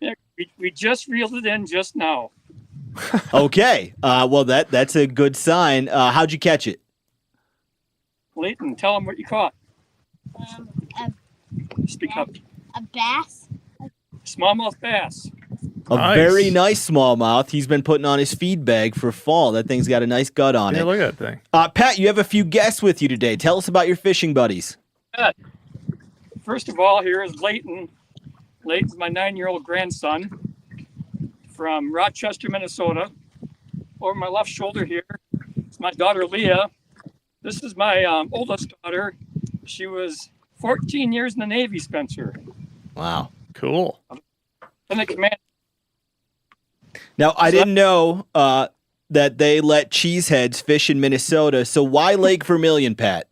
Yeah, we just reeled it in just now. Okay. Well, that's a good sign. How'd you catch it? Leighton, tell him what you caught. Speak up. A bass. Smallmouth bass. A Nice. very nice smallmouth. He's been putting on his feed bag for fall. That thing's got a nice gut on Yeah, it. look at that thing. Pat, you have a few guests with you today. Tell us about your fishing buddies. First of all, here is Leighton. Leighton's my 9-year-old grandson from Rochester, Minnesota. Over my left shoulder here is my daughter Leah. This is my oldest daughter. She was 14 years in the Navy, Spencer. Wow. Cool. In the command. Now, I didn't know that they let cheeseheads fish in Minnesota. So why Lake Vermilion, Pat?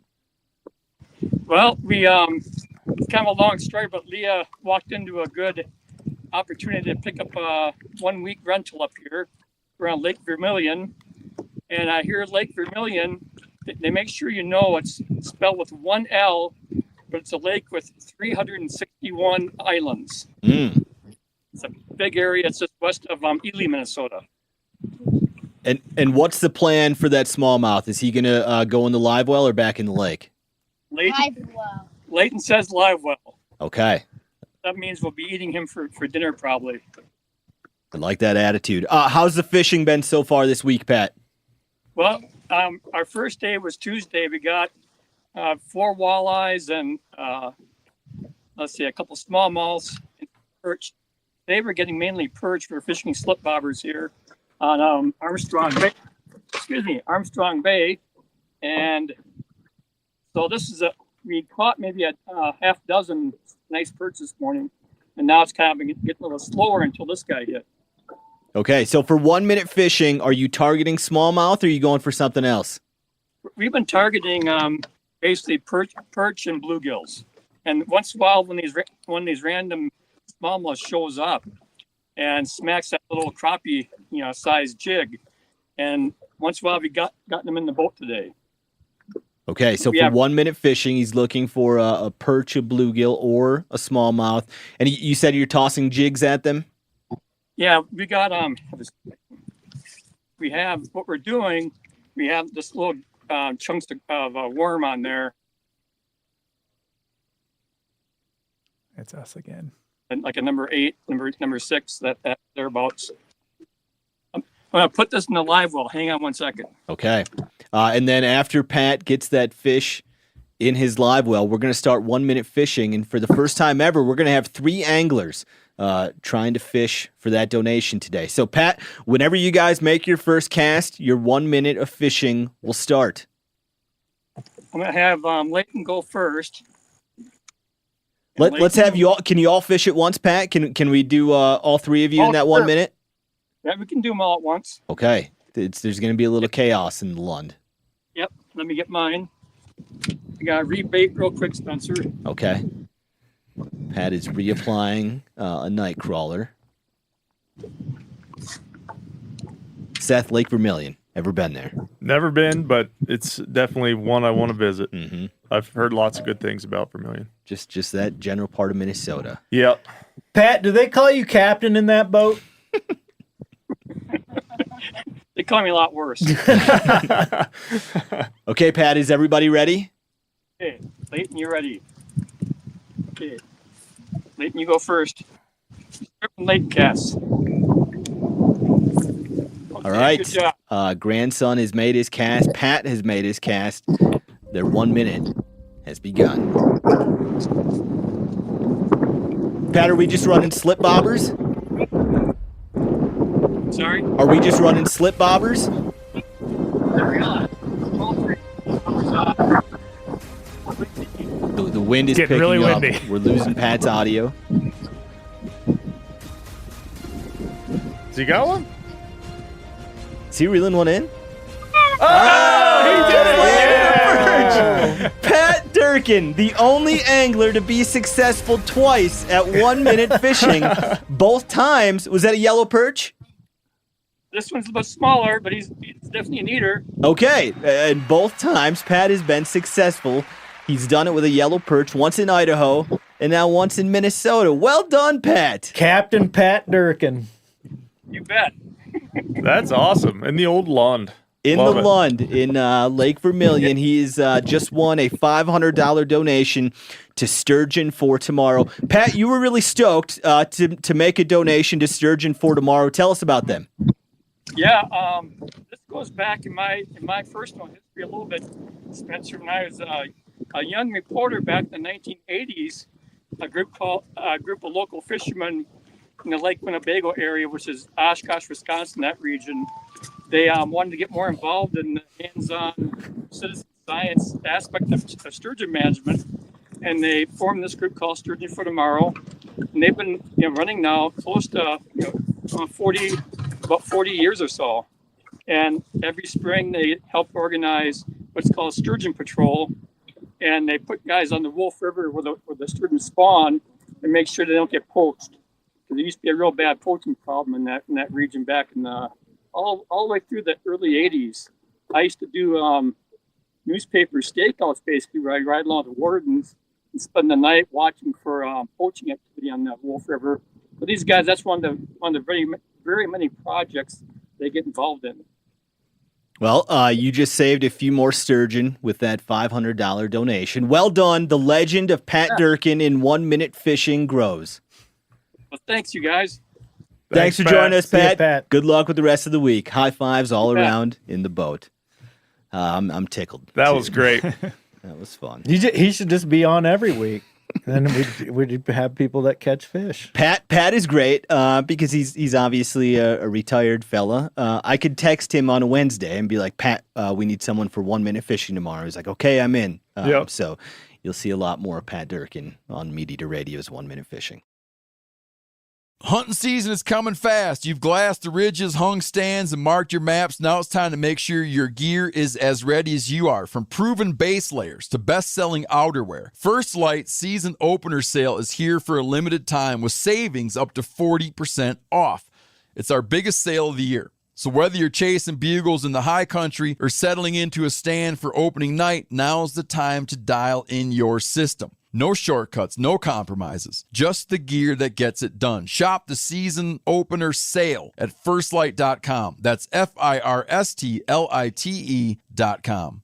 Well, it's kind of a long story, but Leah walked into a good opportunity to pick up a 1-week rental up here around Lake Vermilion. And I hear Lake Vermilion, they make sure you know it's spelled with one L, but it's a lake with 361 islands. Mm. It's a big area. It's just west of Ely, Minnesota. And what's the plan for that smallmouth? Is he going to go in the live well or back in the lake? Leighton says live well. Okay. That means we'll be eating him for dinner probably. I like that attitude. How's the fishing been so far this week, Pat? Well, our first day was Tuesday. We got 4 walleyes and a couple smallmouths and perch. They were getting mainly perch. For fishing slip bobbers here on Armstrong Bay. Armstrong Bay, and so we caught maybe a half dozen nice perch this morning, and now it's kind of getting a little slower until this guy hit. Okay, so for 1 minute fishing, are you targeting smallmouth or are you going for something else? We've been targeting basically perch and bluegills, and once in a while when these random smallmouth shows up and smacks that little crappie, size jig, and once in a while we gotten them in the boat today. Okay, so for 1 minute fishing, he's looking for a perch, a bluegill, or a smallmouth. And you said you're tossing jigs at them? Yeah, we got we have what we're doing. We have this little chunks of worm on there. It's us again. And like a number 8, number 6, that thereabouts. I'm gonna put this in the live well. Hang on 1 second. Okay. And then after Pat gets that fish in his live well, we're going to start 1 minute fishing. And for the first time ever, we're going to have 3 anglers trying to fish for that donation today. So, Pat, whenever you guys make your first cast, your 1 minute of fishing will start. I'm going to have Leighton go first. Let's have you all. Can you all fish at once, Pat? Can we do all 3 of you in that 1 minute? Yeah, we can do them all at once. Okay. There's going to be a little chaos in the Lund. Yep. Let me get mine. I got to rebait real quick, Spencer. Okay. Pat is reapplying a night crawler. Seth, Lake Vermilion. Ever been there? Never been, but it's definitely one I want to visit. Mm-hmm. I've heard lots of good things about Vermilion. Just that general part of Minnesota. Yep. Pat, do they call you captain in that boat? They call me a lot worse. Okay, Pat, is everybody ready? Okay, Leighton, you ready? Okay. Leighton, you go first. Leighton cast. All right. Good job. Grandson has made his cast. Pat has made his cast. Their 1 minute has begun. Pat, are we just running slip bobbers? Sorry? Are we just running slip bobbers? The wind is Getting picking really up. windy. We're losing Pat's audio. Has he got one? Is he reeling one in? Yeah! Pat Durkin, the only angler to be successful twice at 1 minute fishing. Both times. Was that a yellow perch? This one's a bit smaller, but he's definitely an eater. Okay, and both times Pat has been successful. He's done it with a yellow perch, once in Idaho, and now once in Minnesota. Well done, Pat. Captain Pat Durkin. You bet. That's awesome. In the old Lund. In Love the it. Lund in Lake Vermilion. He's just won a $500 donation to Sturgeon for Tomorrow. Pat, you were really stoked to make a donation to Sturgeon for Tomorrow. Tell us about them. Yeah, this goes back in my personal history a little bit, Spencer. When I was a young reporter back in the 1980s, a group of local fishermen in the Lake Winnebago area, which is Oshkosh, Wisconsin, that region. They wanted to get more involved in the hands-on citizen science aspect of sturgeon management, and they formed this group called Sturgeon for Tomorrow. And they've been running now close to about 40 years or so. And every spring they help organize what's called Sturgeon Patrol, and they put guys on the Wolf River where the sturgeon spawn and make sure they don't get poached. Because there used to be a real bad poaching problem in that region back in the all the way through the early 80s. I used to do newspaper stakeouts, basically, where I'd ride along the wardens and spend the night watching for poaching activity on that Wolf River. But these guys, that's one of the very, very many projects they get involved in. Well, you just saved a few more sturgeon with that $500 donation. Well done. The legend of Pat Durkin in 1 minute fishing grows. Well, thanks, you guys. Thanks for Pat. joining us, See ya, Pat. Pat. Good luck with the rest of the week. High fives all around in the boat. I'm tickled. That too. was great. That was fun. He should just be on every week. And then we'd have people that catch fish. Pat is great because he's obviously a retired fella. I could text him on a Wednesday and be like, Pat, we need someone for 1 minute fishing tomorrow. He's like, okay, I'm in. Yep. So you'll see a lot more of Pat Durkin on MeatEater Radio's 1 minute fishing. Hunting season is coming fast. You've glassed the ridges, hung stands, and marked your maps. Now it's time to make sure your gear is as ready as you are. From proven base layers to best-selling outerwear, First Lite season opener sale is here for a limited time with savings up to 40% off. It's our biggest sale of the year. So whether you're chasing bugles in the high country or settling into a stand for opening night, now's the time to dial in your system. No shortcuts, no compromises, just the gear that gets it done. Shop the season opener sale at firstlite.com. That's FIRSTLITE.com.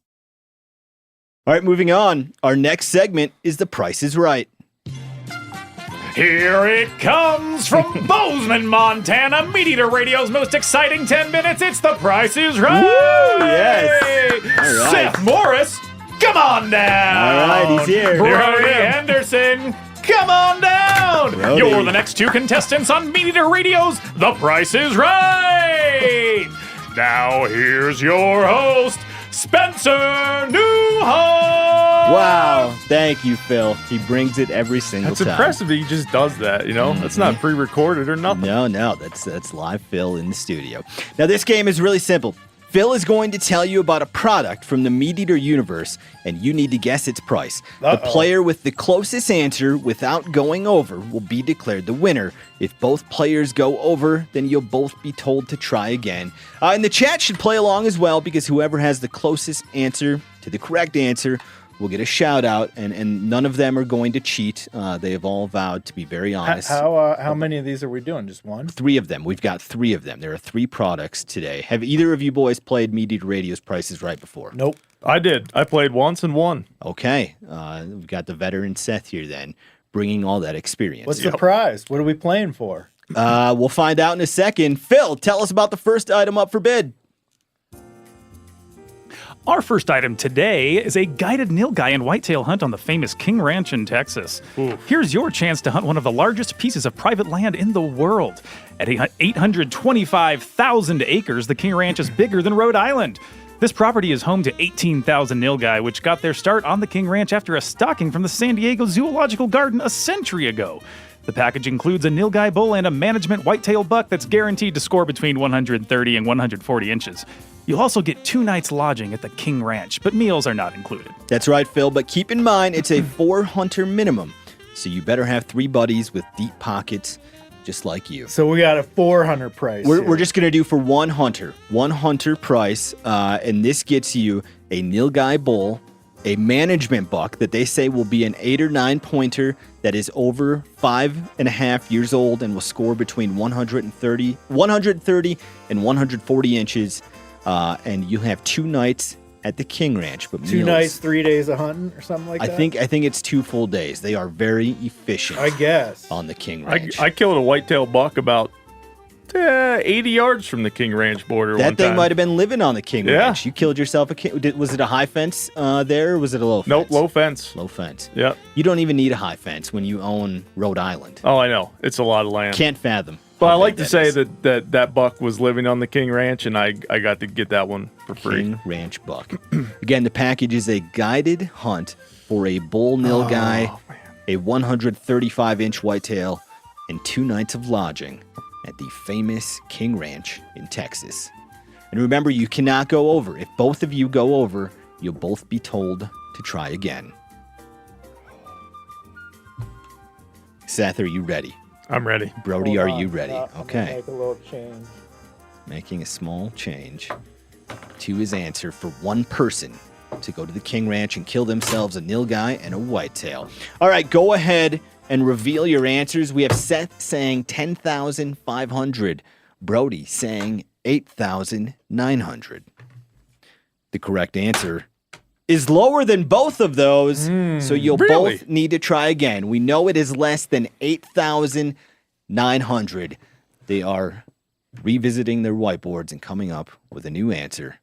All right, moving on. Our next segment is The Price is Right. Here it comes from Bozeman, Montana. MeatEater Radio's most exciting 10 minutes. It's The Price is Right. Woo, yes. All right. Seth Morris, come on down. All right, he's here. Brody Henderson, come on down. Brody. You're the next two contestants on MeatEater Radio's The Price is Right. Now here's your host, Spencer Neuharth. Wow. Thank you, Phil. He brings it every single That's time. impressive that he just does that, That's not pre-recorded or nothing. No, that's live Phil in the studio. Now, this game is really simple. Phil is going to tell you about a product from the MeatEater universe, and you need to guess its price. The player with the closest answer without going over will be declared the winner. If both players go over, then you'll both be told to try again. And the chat should play along as well, because whoever has the closest answer to the correct answer will get a shout out, and none of them are going to cheat. They have all vowed to be very honest. How many of these are we doing? Just one? 3 of them. We've got 3 of them. There are 3 products today. Have either of you boys played MeatEater Radio's Price is Right before? Nope. I did. I played once and won. Okay. We've got the veteran Seth here then, bringing all that experience. What's the prize? What are we playing for? We'll find out in a second. Phil, tell us about the first item up for bid. Our first item today is a guided nilgai and whitetail hunt on the famous King Ranch in Texas. Here's your chance to hunt one of the largest pieces of private land in the world. At 825,000 acres, the King Ranch is bigger than Rhode Island. This property is home to 18,000 nilgai, which got their start on the King Ranch after a stocking from the San Diego Zoological Garden a century ago. The package includes a nilgai bull and a management whitetail buck that's guaranteed to score between 130 and 140 inches. You'll also get 2 nights lodging at the King Ranch, but meals are not included. That's right, Phil, but keep in mind it's a 4-hunter minimum, so you better have 3 buddies with deep pockets just like you. So we got a 400 price. We're just going to do for 1 hunter price, and this gets you a nilgai bull, a management buck that they say will be an 8 or 9 pointer that is over 5.5 years old and will score between 130 and 140 inches. And you have 2 nights at the King Ranch. But 2 nights, 3 days of hunting or something like that? I think it's 2 full days. They are very efficient. I guess. On the King Ranch. I killed a whitetail buck about 80 yards from the King Ranch border. That thing might have been living on the King Yeah. Ranch. You killed yourself a king. Was it a high fence there, or was it a low fence? Nope, low fence. Low fence. Yep. You don't even need a high fence when you own Rhode Island. Oh, I know. It's a lot of land. Can't fathom. But I how like big to say is. that buck was living on the King Ranch, and I got to get that one for free. King Ranch buck. Again, the package is a guided hunt for a bull nilgai, a 135-inch whitetail, and 2 nights of lodging at the famous King Ranch in Texas. And remember, you cannot go over. If both of you go over, you'll both be told to try again. Seth, are you ready? I'm ready. Brody, Hold are on. you ready? I'm gonna Okay. Make a little change. Making a small change to his answer for one person to go to the King Ranch and kill themselves a nilgai and a whitetail. All right, go ahead and reveal your answers. We have Seth saying 10,500. Brody saying 8,900. The correct answer is lower than both of those, so you'll really? both need to try again. We know it is less than 8,900. They are revisiting their whiteboards and coming up with a new answer.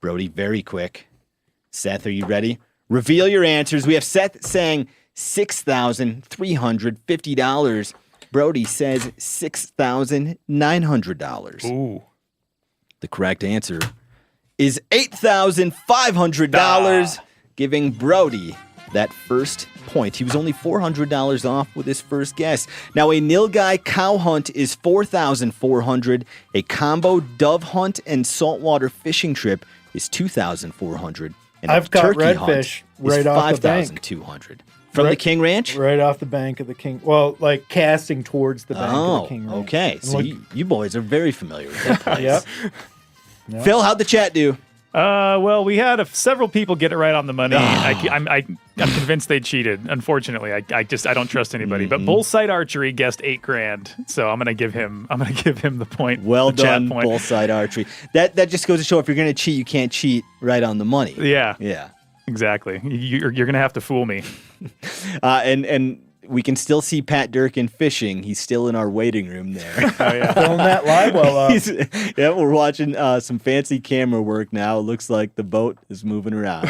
Brody, very quick. Seth, are you ready? Reveal your answers. We have Seth saying $6,350. Brody says $6,900. Ooh. The correct answer is $8,500, giving Brody that first point. He was only $400 off with his first guess. Now, a nilgai cow hunt is $4,400. A combo dove hunt and saltwater fishing trip is $2,400. And I've a caught turkey redfish hunt is right off the bank. $5,200. From the King Ranch? Right off the bank of the King. Well, like casting towards the bank of the King Ranch. Okay. And So look- you boys are very familiar with that place. Yep. Phil, how'd the chat do? Well, we had several people get it right on the money. I'm convinced they cheated. Unfortunately, I don't trust anybody. But Bullside Archery guessed $8,000, so I'm gonna give him the point. Well the chat done, point. Bullside Archery. That just goes to show if you're gonna cheat, you can't cheat right on the money. Yeah, Yeah. exactly. You're gonna have to fool me. And we can still see Pat Durkin fishing. He's still in our waiting room there. Filling that live well up. Yeah, we're watching some fancy camera work now. It looks like the boat is moving around.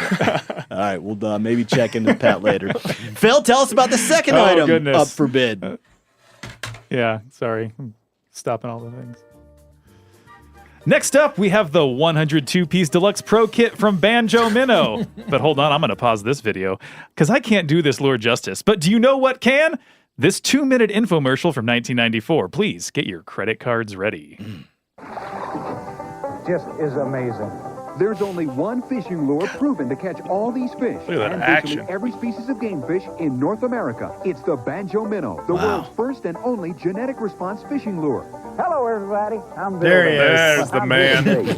All right, we'll maybe check into Pat later. Phil, tell us about the second item goodness. up for bid. Yeah, sorry. I'm stopping all the things. Next up, we have the 102-piece deluxe pro kit from Banjo Minnow. But hold on, I'm going to pause this video because I can't do this lure justice. But do you know what can? This 2-minute infomercial from 1994. Please get your credit cards ready. Just is amazing. There's only one fishing lure proven to catch all these fish. Look at that and action. virtually every species of game fish in North America. It's the Banjo Minnow, the world's first and only genetic response fishing lure. Hello, everybody. I'm There he Bill. is. There's the I'm man. here to tell you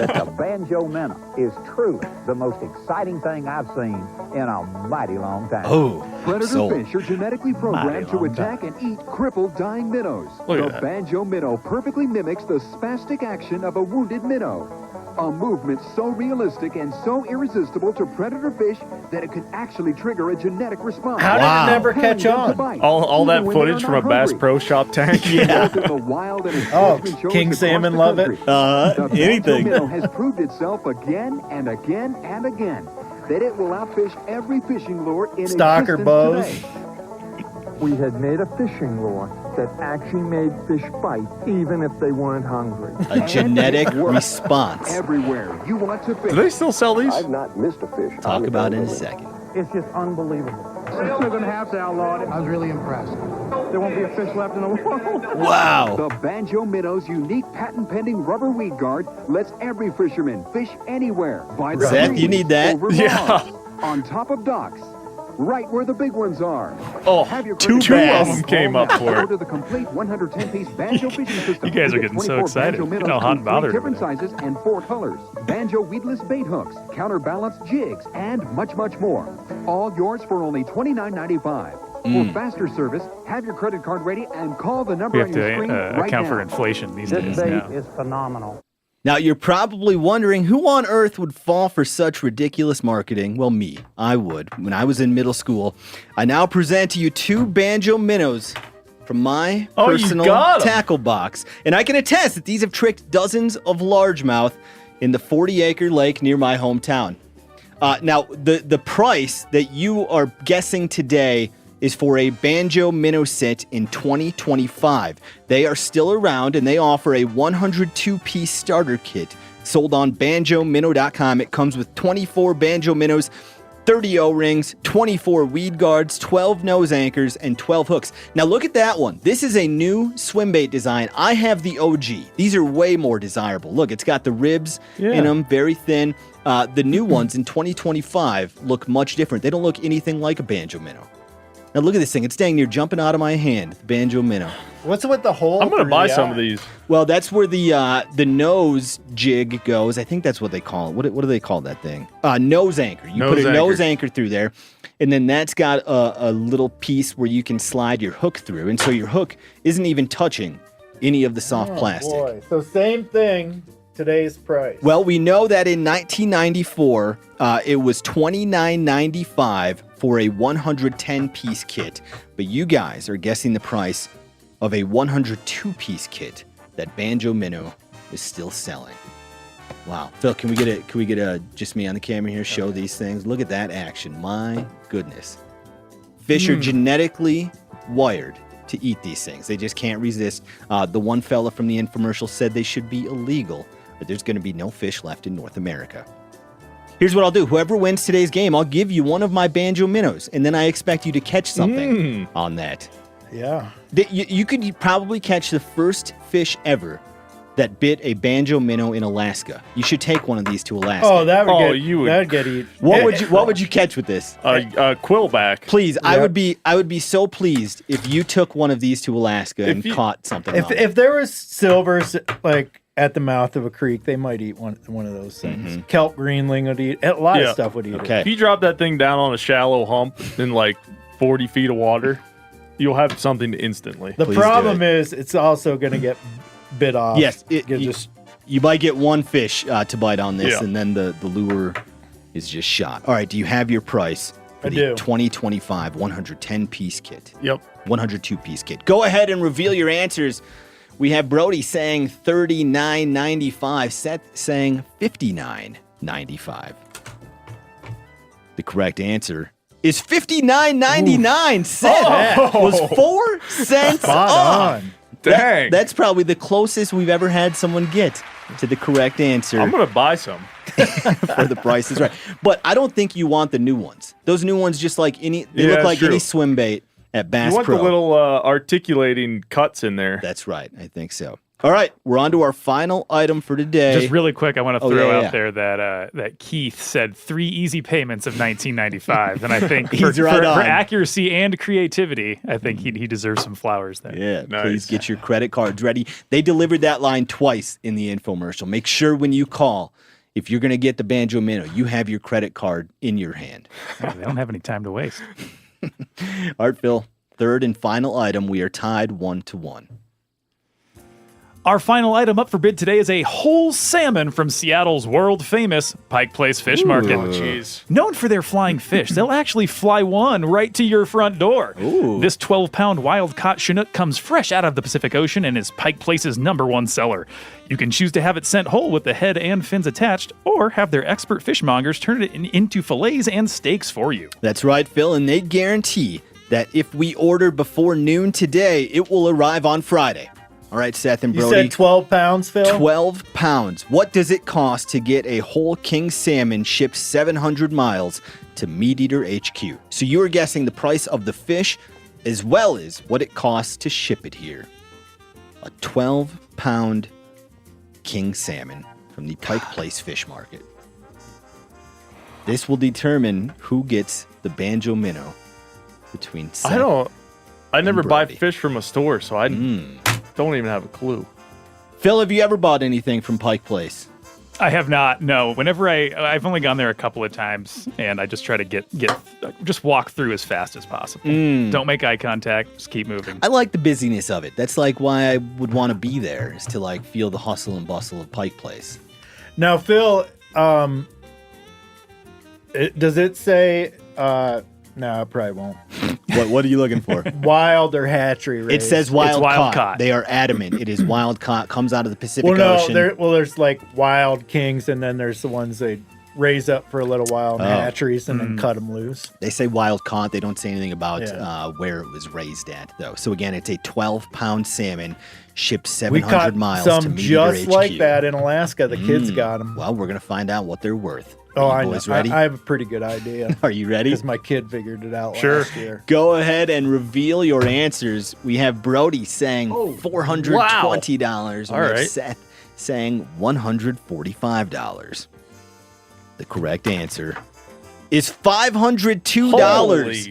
that the Banjo Minnow is truly the most exciting thing I've seen in a mighty long time. Oh, Predator sold. fish are genetically programmed to attack and eat crippled dying minnows. Look at The that. Banjo Minnow perfectly mimics the spastic action of a wounded minnow. A movement so realistic and so irresistible to predator fish that it can actually trigger a genetic response. How did it never catch on? All that footage from a Bass Pro Shop tank. Yeah. Both in the wild and in Oh, sportsman shows King across salmon the love it. country. The Anything. Banjo Minnow has proved itself again and again and again that it will outfish every fishing lure in Stalker existence bows. today. We had made a fishing lure that actually made fish bite even if they weren't hungry. A genetic response. Everywhere you want to fish. Do they still sell these? I've not missed a fish. Talk about it in a second. It's just unbelievable. We're still going to have to outlaw it. I was really impressed. There won't be a fish left in the world. Wow. The Banjo Minnow's unique patent-pending rubber weed guard lets every fisherman fish anywhere. By the Seth, trees, you need that? over Yeah. logs, on top of docks, right where the big ones are. Oh, Have your two credit of them came up for it. Order the complete 110-piece banjo fishing system. You guys are Get getting so 24 excited. banjo You minnows know, hot in and bothered 3 over different sizes and 4 colors. Banjo weedless bait hooks, counterbalance jigs, and much, much more. All yours for only $29.95. For faster service, have your credit card ready and call the number We on have your to screen right account now. for inflation these This days bait now. is phenomenal. Now, you're probably wondering who on earth would fall for such ridiculous marketing. Well, me. I would. When I was in middle school, I now present to you 2 banjo minnows from my personal tackle box. And I can attest that these have tricked dozens of largemouth in the 40-acre lake near my hometown. Now, the price that you are guessing today is for a banjo minnow sit in 2025. They are still around, and they offer a 102-piece starter kit sold on banjominnow.com. It comes with 24 banjo minnows, 30 O-rings, 24 weed guards, 12 nose anchors, and 12 hooks. Now look at that one. This is a new swim bait design. I have the OG. These are way more desirable. Look, it's got the ribs in them, very thin. The new ones in 2025 look much different. They don't look anything like a banjo minnow. Now look at this thing. It's dang near jumping out of my hand. Banjo minnow. What's with the hole? I'm going to buy some of these. Well, that's where the nose jig goes. I think that's what they call it. What do they call that thing? Nose anchor. You put a nose anchor through there, and then that's got a little piece where you can slide your hook through. And so your hook isn't even touching any of the soft plastic. Boy. So same thing, today's price. Well, we know that in 1994, it was $29.95 for a 110-piece kit. But you guys are guessing the price of a 102-piece kit that Banjo Minnow is still selling. Wow. Phil, can we get a just me on the camera here, show these things? Look at that action. My goodness. Fish are genetically wired to eat these things. They just can't resist. The one fella from the infomercial said they should be illegal, but there's going to be no fish left in North America. Here's what I'll do. Whoever wins today's game, I'll give you one of my Banjo Minnows, and then I expect you to catch something on that. Yeah. You could probably catch the first fish ever that bit a banjo minnow in Alaska. You should take one of these to Alaska. Oh, that'd get eaten. What would you catch with this? Quillback. Please, I would be so pleased if you took one of these to Alaska and caught something. If there was silvers like at the mouth of a creek, they might eat one of those things. Kelp greenling would eat. A lot of stuff would eat it. If you drop that thing down on a shallow hump in like 40 feet of water, you'll have something instantly. The problem is it's also going to get bit off. Yes, you might get one fish to bite on this, Yeah. and then the lure is just shot. All right, do you have your price for I the do. 2025 110-piece kit? Yep. 102-piece kit. Go ahead and reveal your answers. We have Brody saying $39.95, Seth saying $59.95. The correct answer is $59.99. Seth was 4 cents off. on. Dang. That's probably the closest we've ever had someone get to the correct answer. I'm going to buy some. For the price is right. But I don't think you want the new ones. Those new ones just like they look like any swim bait at Bass You want Pro. the little articulating cuts in there. That's right. I think so. All right, we're on to our final item for today. Just really quick, I want to throw yeah. out there that Keith said 3 easy payments of $19.95, and I think He's for right on. accuracy and creativity, I think he deserves some flowers there. Yeah, Nice. please get your credit cards ready. They delivered that line twice in the infomercial. Make sure when you call, if you're going to get the Banjo Minnow, you have your credit card in your hand. They don't have any time to waste. All right, Phil, third and final item. We are tied 1-1. Our final item up for bid today is a whole salmon from Seattle's world-famous Pike Place Fish Market. Oh, jeez. Known for their flying fish, they'll actually fly one right to your front door. This 12-pound wild-caught Chinook comes fresh out of the Pacific Ocean and is Pike Place's #1 seller. You can choose to have it sent whole with the head and fins attached, or have their expert fishmongers turn it into fillets and steaks for you. That's right, Phil, and they guarantee that if we order before noon today, it will arrive on Friday. All right, Seth and You Brody. said 12 pounds, Phil? 12 pounds. What does it cost to get a whole king salmon shipped 700 miles to MeatEater HQ? So you are guessing the price of the fish as well as what it costs to ship it here. A 12-pound king salmon from the Pike Place Fish Market. This will determine who gets the banjo minnow between Seth I never buy Brody. fish from a store, so I don't even have a clue. Phil, have you ever bought anything from Pike Place? I have not. No. Whenever I've only gone there a couple of times, and I just try to just walk through as fast as possible. Don't make eye contact. Just keep moving. I like the busyness of it. That's like why I would want to be there, is to like feel the hustle and bustle of Pike Place. Now, Phil, does it say? No, it probably won't. What are you looking for? Wild or hatchery raised? It says wild wild caught. caught. They are adamant. It is wild caught. Comes out of the Pacific Well, Ocean. there's like wild kings, and then there's the ones they raise up for a little while in hatcheries and then cut them loose. They say wild caught. They don't say anything about where it was raised at, though. So again, it's a 12-pound salmon shipped 700 miles to some MeatEater just HQ. like that in Alaska. The kids got them. Well, we're gonna find out what they're worth. Oh, Are I you know. boys ready? I have a pretty good idea. Are you ready? Because my kid figured it out last year. Go ahead and reveal your answers. We have Brody saying $420. All We have right. Seth saying $145. The correct answer is $502. Holy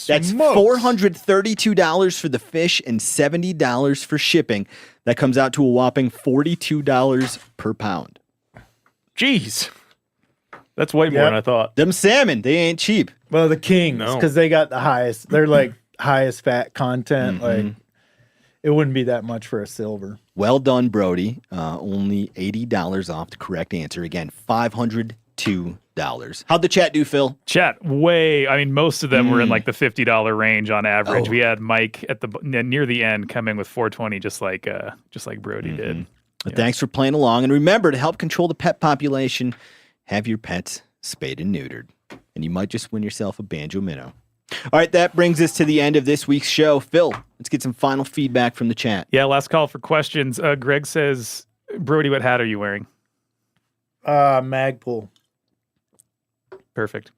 That's smokes. $432 for the fish and $70 for shipping. That comes out to a whopping $42 per pound. Jeez. That's way more than I thought. Them salmon, they ain't cheap. Well, the kings, because they got the highest. They're like highest fat content. Like it wouldn't be that much for a silver. Well done, Brody. Only $80 off the correct answer. Again, $502. How'd the chat do, Phil? Chat most of them were in like the $50 range on average. Oh. We had Mike at near the end come in with $420, just like Brody did. But thanks for playing along. And remember, to help control the pet population, have your pets spayed and neutered. And you might just win yourself a banjo minnow. All right, that brings us to the end of this week's show. Phil, let's get some final feedback from the chat. Yeah, last call for questions. Greg says, Brody, what hat are you wearing? Magpul. Perfect.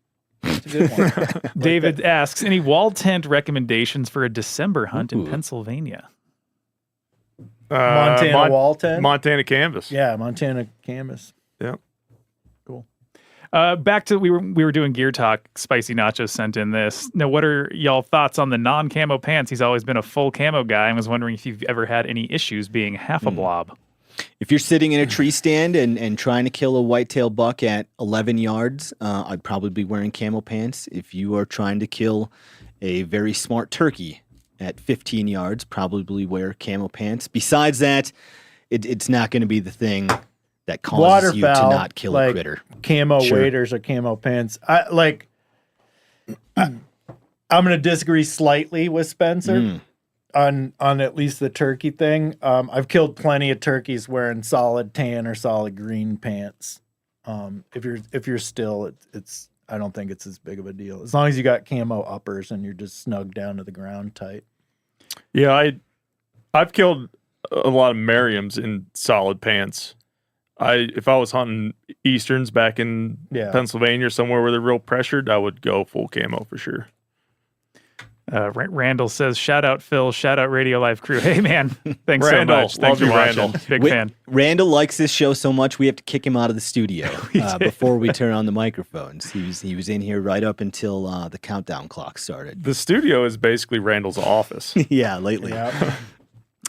That's a good one. David asks, any wall tent recommendations for a December hunt in Pennsylvania? Montana wall tent? Montana canvas. Yeah, Montana canvas. Yeah. Cool. Back to we were doing gear talk. Spicy Nachos sent in this. Now, what are y'all thoughts on the non-camo pants? He's always been a full camo guy and was wondering if you've ever had any issues being half a blob. If you're sitting in a tree stand and trying to kill a whitetail buck at 11 yards, I'd probably be wearing camo pants. If you are trying to kill a very smart turkey at 15 yards, probably wear camo pants. Besides that, it's not going to be the thing that causes you to not kill a critter. Camo waders or camo pants. I'm going to disagree slightly with Spencer on at least the turkey thing. I've killed plenty of turkeys wearing solid tan or solid green pants. If you're still, it's I don't think it's as big of a deal as long as you got camo uppers and you're just snug down to the ground tight. Yeah, I've killed a lot of Merriams in solid pants. If I was hunting Easterns back in Pennsylvania or somewhere where they're real pressured, I would go full camo for sure. Randall says, shout out Phil, shout out Radio Live crew. Hey man, thanks Randall, so much. Thanks love for you, watching. Randall. Big fan. Randall likes this show so much we have to kick him out of the studio before we turn on the microphones. He was in here right up until the countdown clock started. The studio is basically Randall's office. Yeah, lately.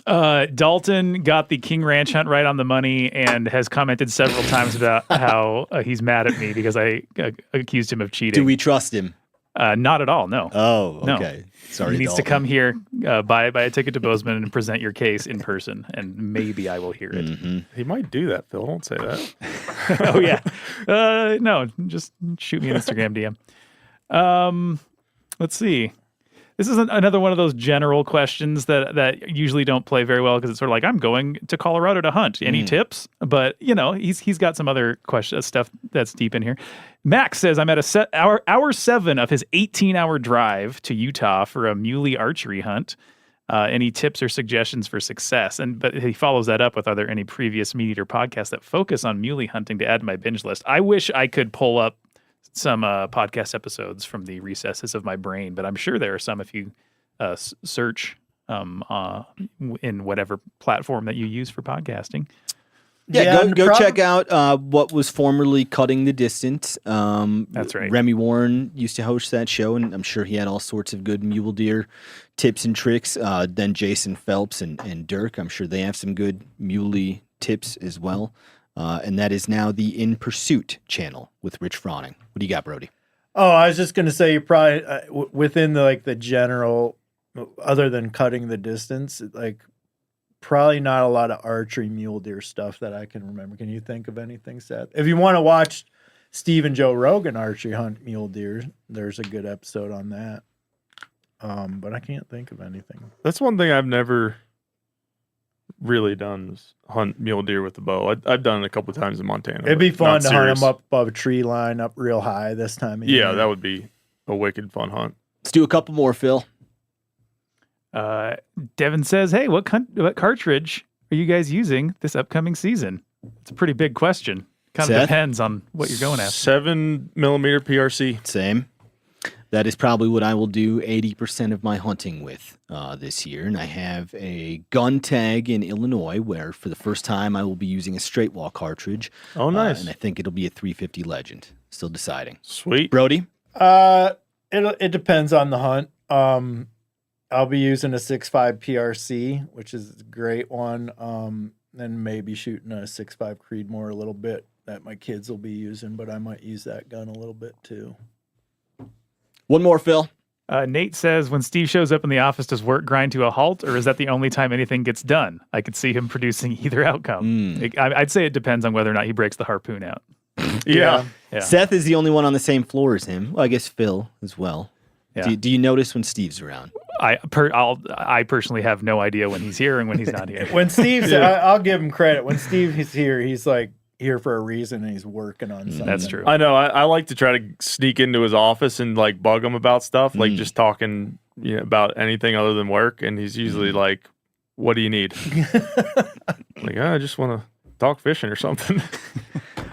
Dalton got the King Ranch hunt right on the money and has commented several times about how he's mad at me because I accused him of cheating. Do we trust him? Not at all, no. Oh, No. okay. Sorry, He needs Dalton. to come here, buy a ticket to Bozeman and present your case in person, and maybe I will hear it. He might do that, Phil. Don't say that. Oh, yeah. No, just shoot me an Instagram DM. Let's see. This is another one of those general questions that usually don't play very well because it's sort of like, I'm going to Colorado to hunt. Any tips? But, he's got some other stuff that's deep in here. Max says, I'm at hour 7 of his 18-hour drive to Utah for a muley archery hunt. Any tips or suggestions for success? But he follows that up with, are there any previous MeatEater podcasts that focus on muley hunting to add to my binge list? I wish I could pull up some podcast episodes from the recesses of my brain, but I'm sure there are some if you search in whatever platform that you use for podcasting. Yeah, and go check out what was formerly Cutting the Distance. That's right. Remy Warren used to host that show, and I'm sure he had all sorts of good mule deer tips and tricks. Then Jason Phelps and Dirk, I'm sure they have some good muley tips as well. And that is now the In Pursuit channel with Rich Froning. What do you got, Brody? Oh, I was just going to say you're probably within the general, other than Cutting the Distance, probably not a lot of archery mule deer stuff that I can remember. Can you think of anything, Seth? If you want to watch Steve and Joe Rogan archery hunt mule deer, there's a good episode on that. But I can't think of anything. That's one thing I've never really done is hunt mule deer with the bow. I've done it a couple of times in Montana. It'd be fun to hunt serious. them up above a tree line, up real high this time of Yeah, year. that would be a wicked fun hunt. Let's do a couple more, Phil. Devin says, "Hey, what cartridge are you guys using this upcoming season?" It's a pretty big question. Kind of Seth? depends on what you're going after. 7mm PRC. Same. That is probably what I will do 80% of my hunting with this year. And I have a gun tag in Illinois where for the first time I will be using a straight wall cartridge. Oh, nice. And I think it'll be a 350 Legend. Still deciding. Sweet. Brody? It depends on the hunt. I'll be using a 6.5 PRC, which is a great one. Then maybe shooting a 6.5 Creedmoor a little bit that my kids will be using, but I might use that gun a little bit too. One more, Phil. Nate says, when Steve shows up in the office, does work grind to a halt, or is that the only time anything gets done? I could see him producing either outcome. I'd say it depends on whether or not he breaks the harpoon out. Yeah. Seth is the only one on the same floor as him. Well, I guess Phil as well. Yeah. Do you notice when Steve's around? I personally have no idea when he's here and when he's not here. When Steve's, I'll give him credit. When Steve is here, he's here for a reason and he's working on something. That's true. I know. I like to try to sneak into his office and bug him about stuff, just talking about anything other than work. And he's usually like, "What do you need?" I just want to talk fishing or something.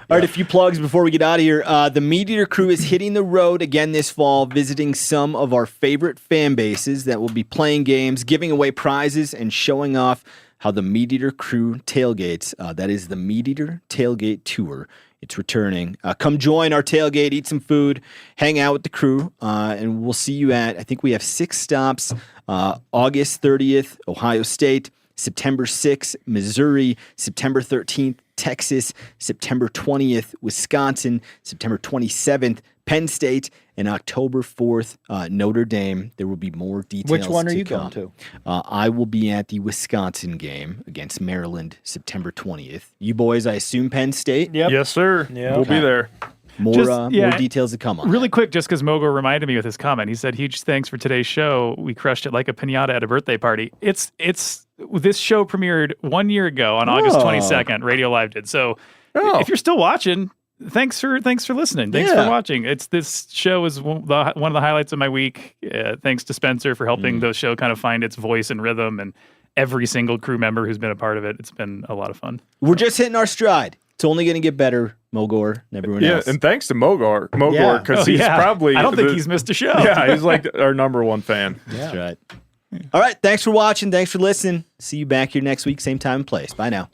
All right, a few plugs before we get out of here. The MeatEater crew is hitting the road again this fall, visiting some of our favorite fan bases that will be playing games, giving away prizes, and showing off how the MeatEater crew tailgates. That is the MeatEater Tailgate Tour. It's returning. Come join our tailgate, eat some food, hang out with the crew, and we'll see you at, I think we have 6 stops. August 30th, Ohio State. September 6th, Missouri. September 13th, Texas. September 20th, Wisconsin. September 27th, Penn State. And October 4th, Notre Dame. There will be more details. Which one are you come. going to? I will be at the Wisconsin game against Maryland, September 20th. You boys, I assume Penn State? Yep. Yes, sir. Yep. We'll be there. More details to come on Really that. quick, just because Mogo reminded me with his comment. He said, "Huge thanks for today's show. We crushed it like a piñata at a birthday party." It's this show premiered 1 year ago on August 22nd. Radio Live did. So if you're still watching, thanks for listening. Thanks for watching. This show is one of the highlights of my week. Thanks to Spencer for helping the show kind of find its voice and rhythm, and every single crew member who's been a part of it. It's been a lot of fun. We're just hitting our stride. It's only going to get better, Mogor and everyone else. Yeah, and thanks to Mogor because he's probably. I don't think he's missed a show. Yeah, he's like our number one fan. That's right. All right. Thanks for watching. Thanks for listening. See you back here next week, same time and place. Bye now.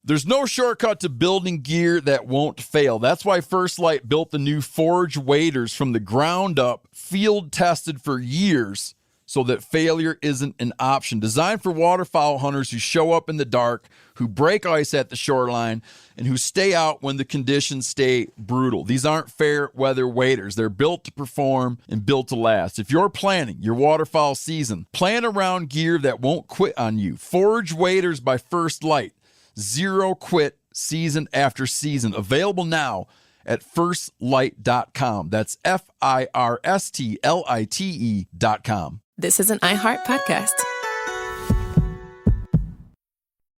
There's no shortcut to building gear that won't fail. That's why First Lite built the new Forge waders from the ground up, field tested for years so that failure isn't an option. Designed for waterfowl hunters who show up in the dark, who break ice at the shoreline, and who stay out when the conditions stay brutal. These aren't fair weather waders. They're built to perform and built to last. If you're planning your waterfowl season, plan around gear that won't quit on you. Forge waders by First Lite. Zero quit season after season. Available now at firstlite.com. That's FIRSTLITE.com. This is an iHeart podcast.